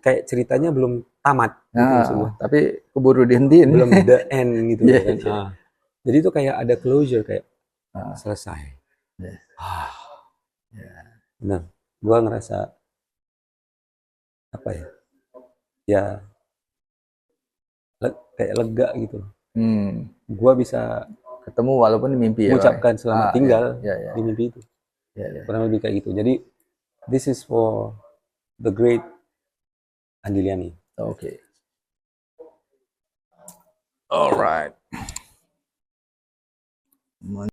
Kayak ceritanya belum tamat gitu. Tapi keburu dihentiin. Belum the end gitu kan. Jadi itu kayak ada closure, kayak selesai. Benar. Gua ngerasa apa ya? Ya kayak lega gitu. Gua bisa ketemu walaupun di mimpi ya. Mengucapkan selamat tinggal di mimpi itu. Kurang lebih kayak gitu. Jadi this is for the great Andi Liani. Oke. Alright.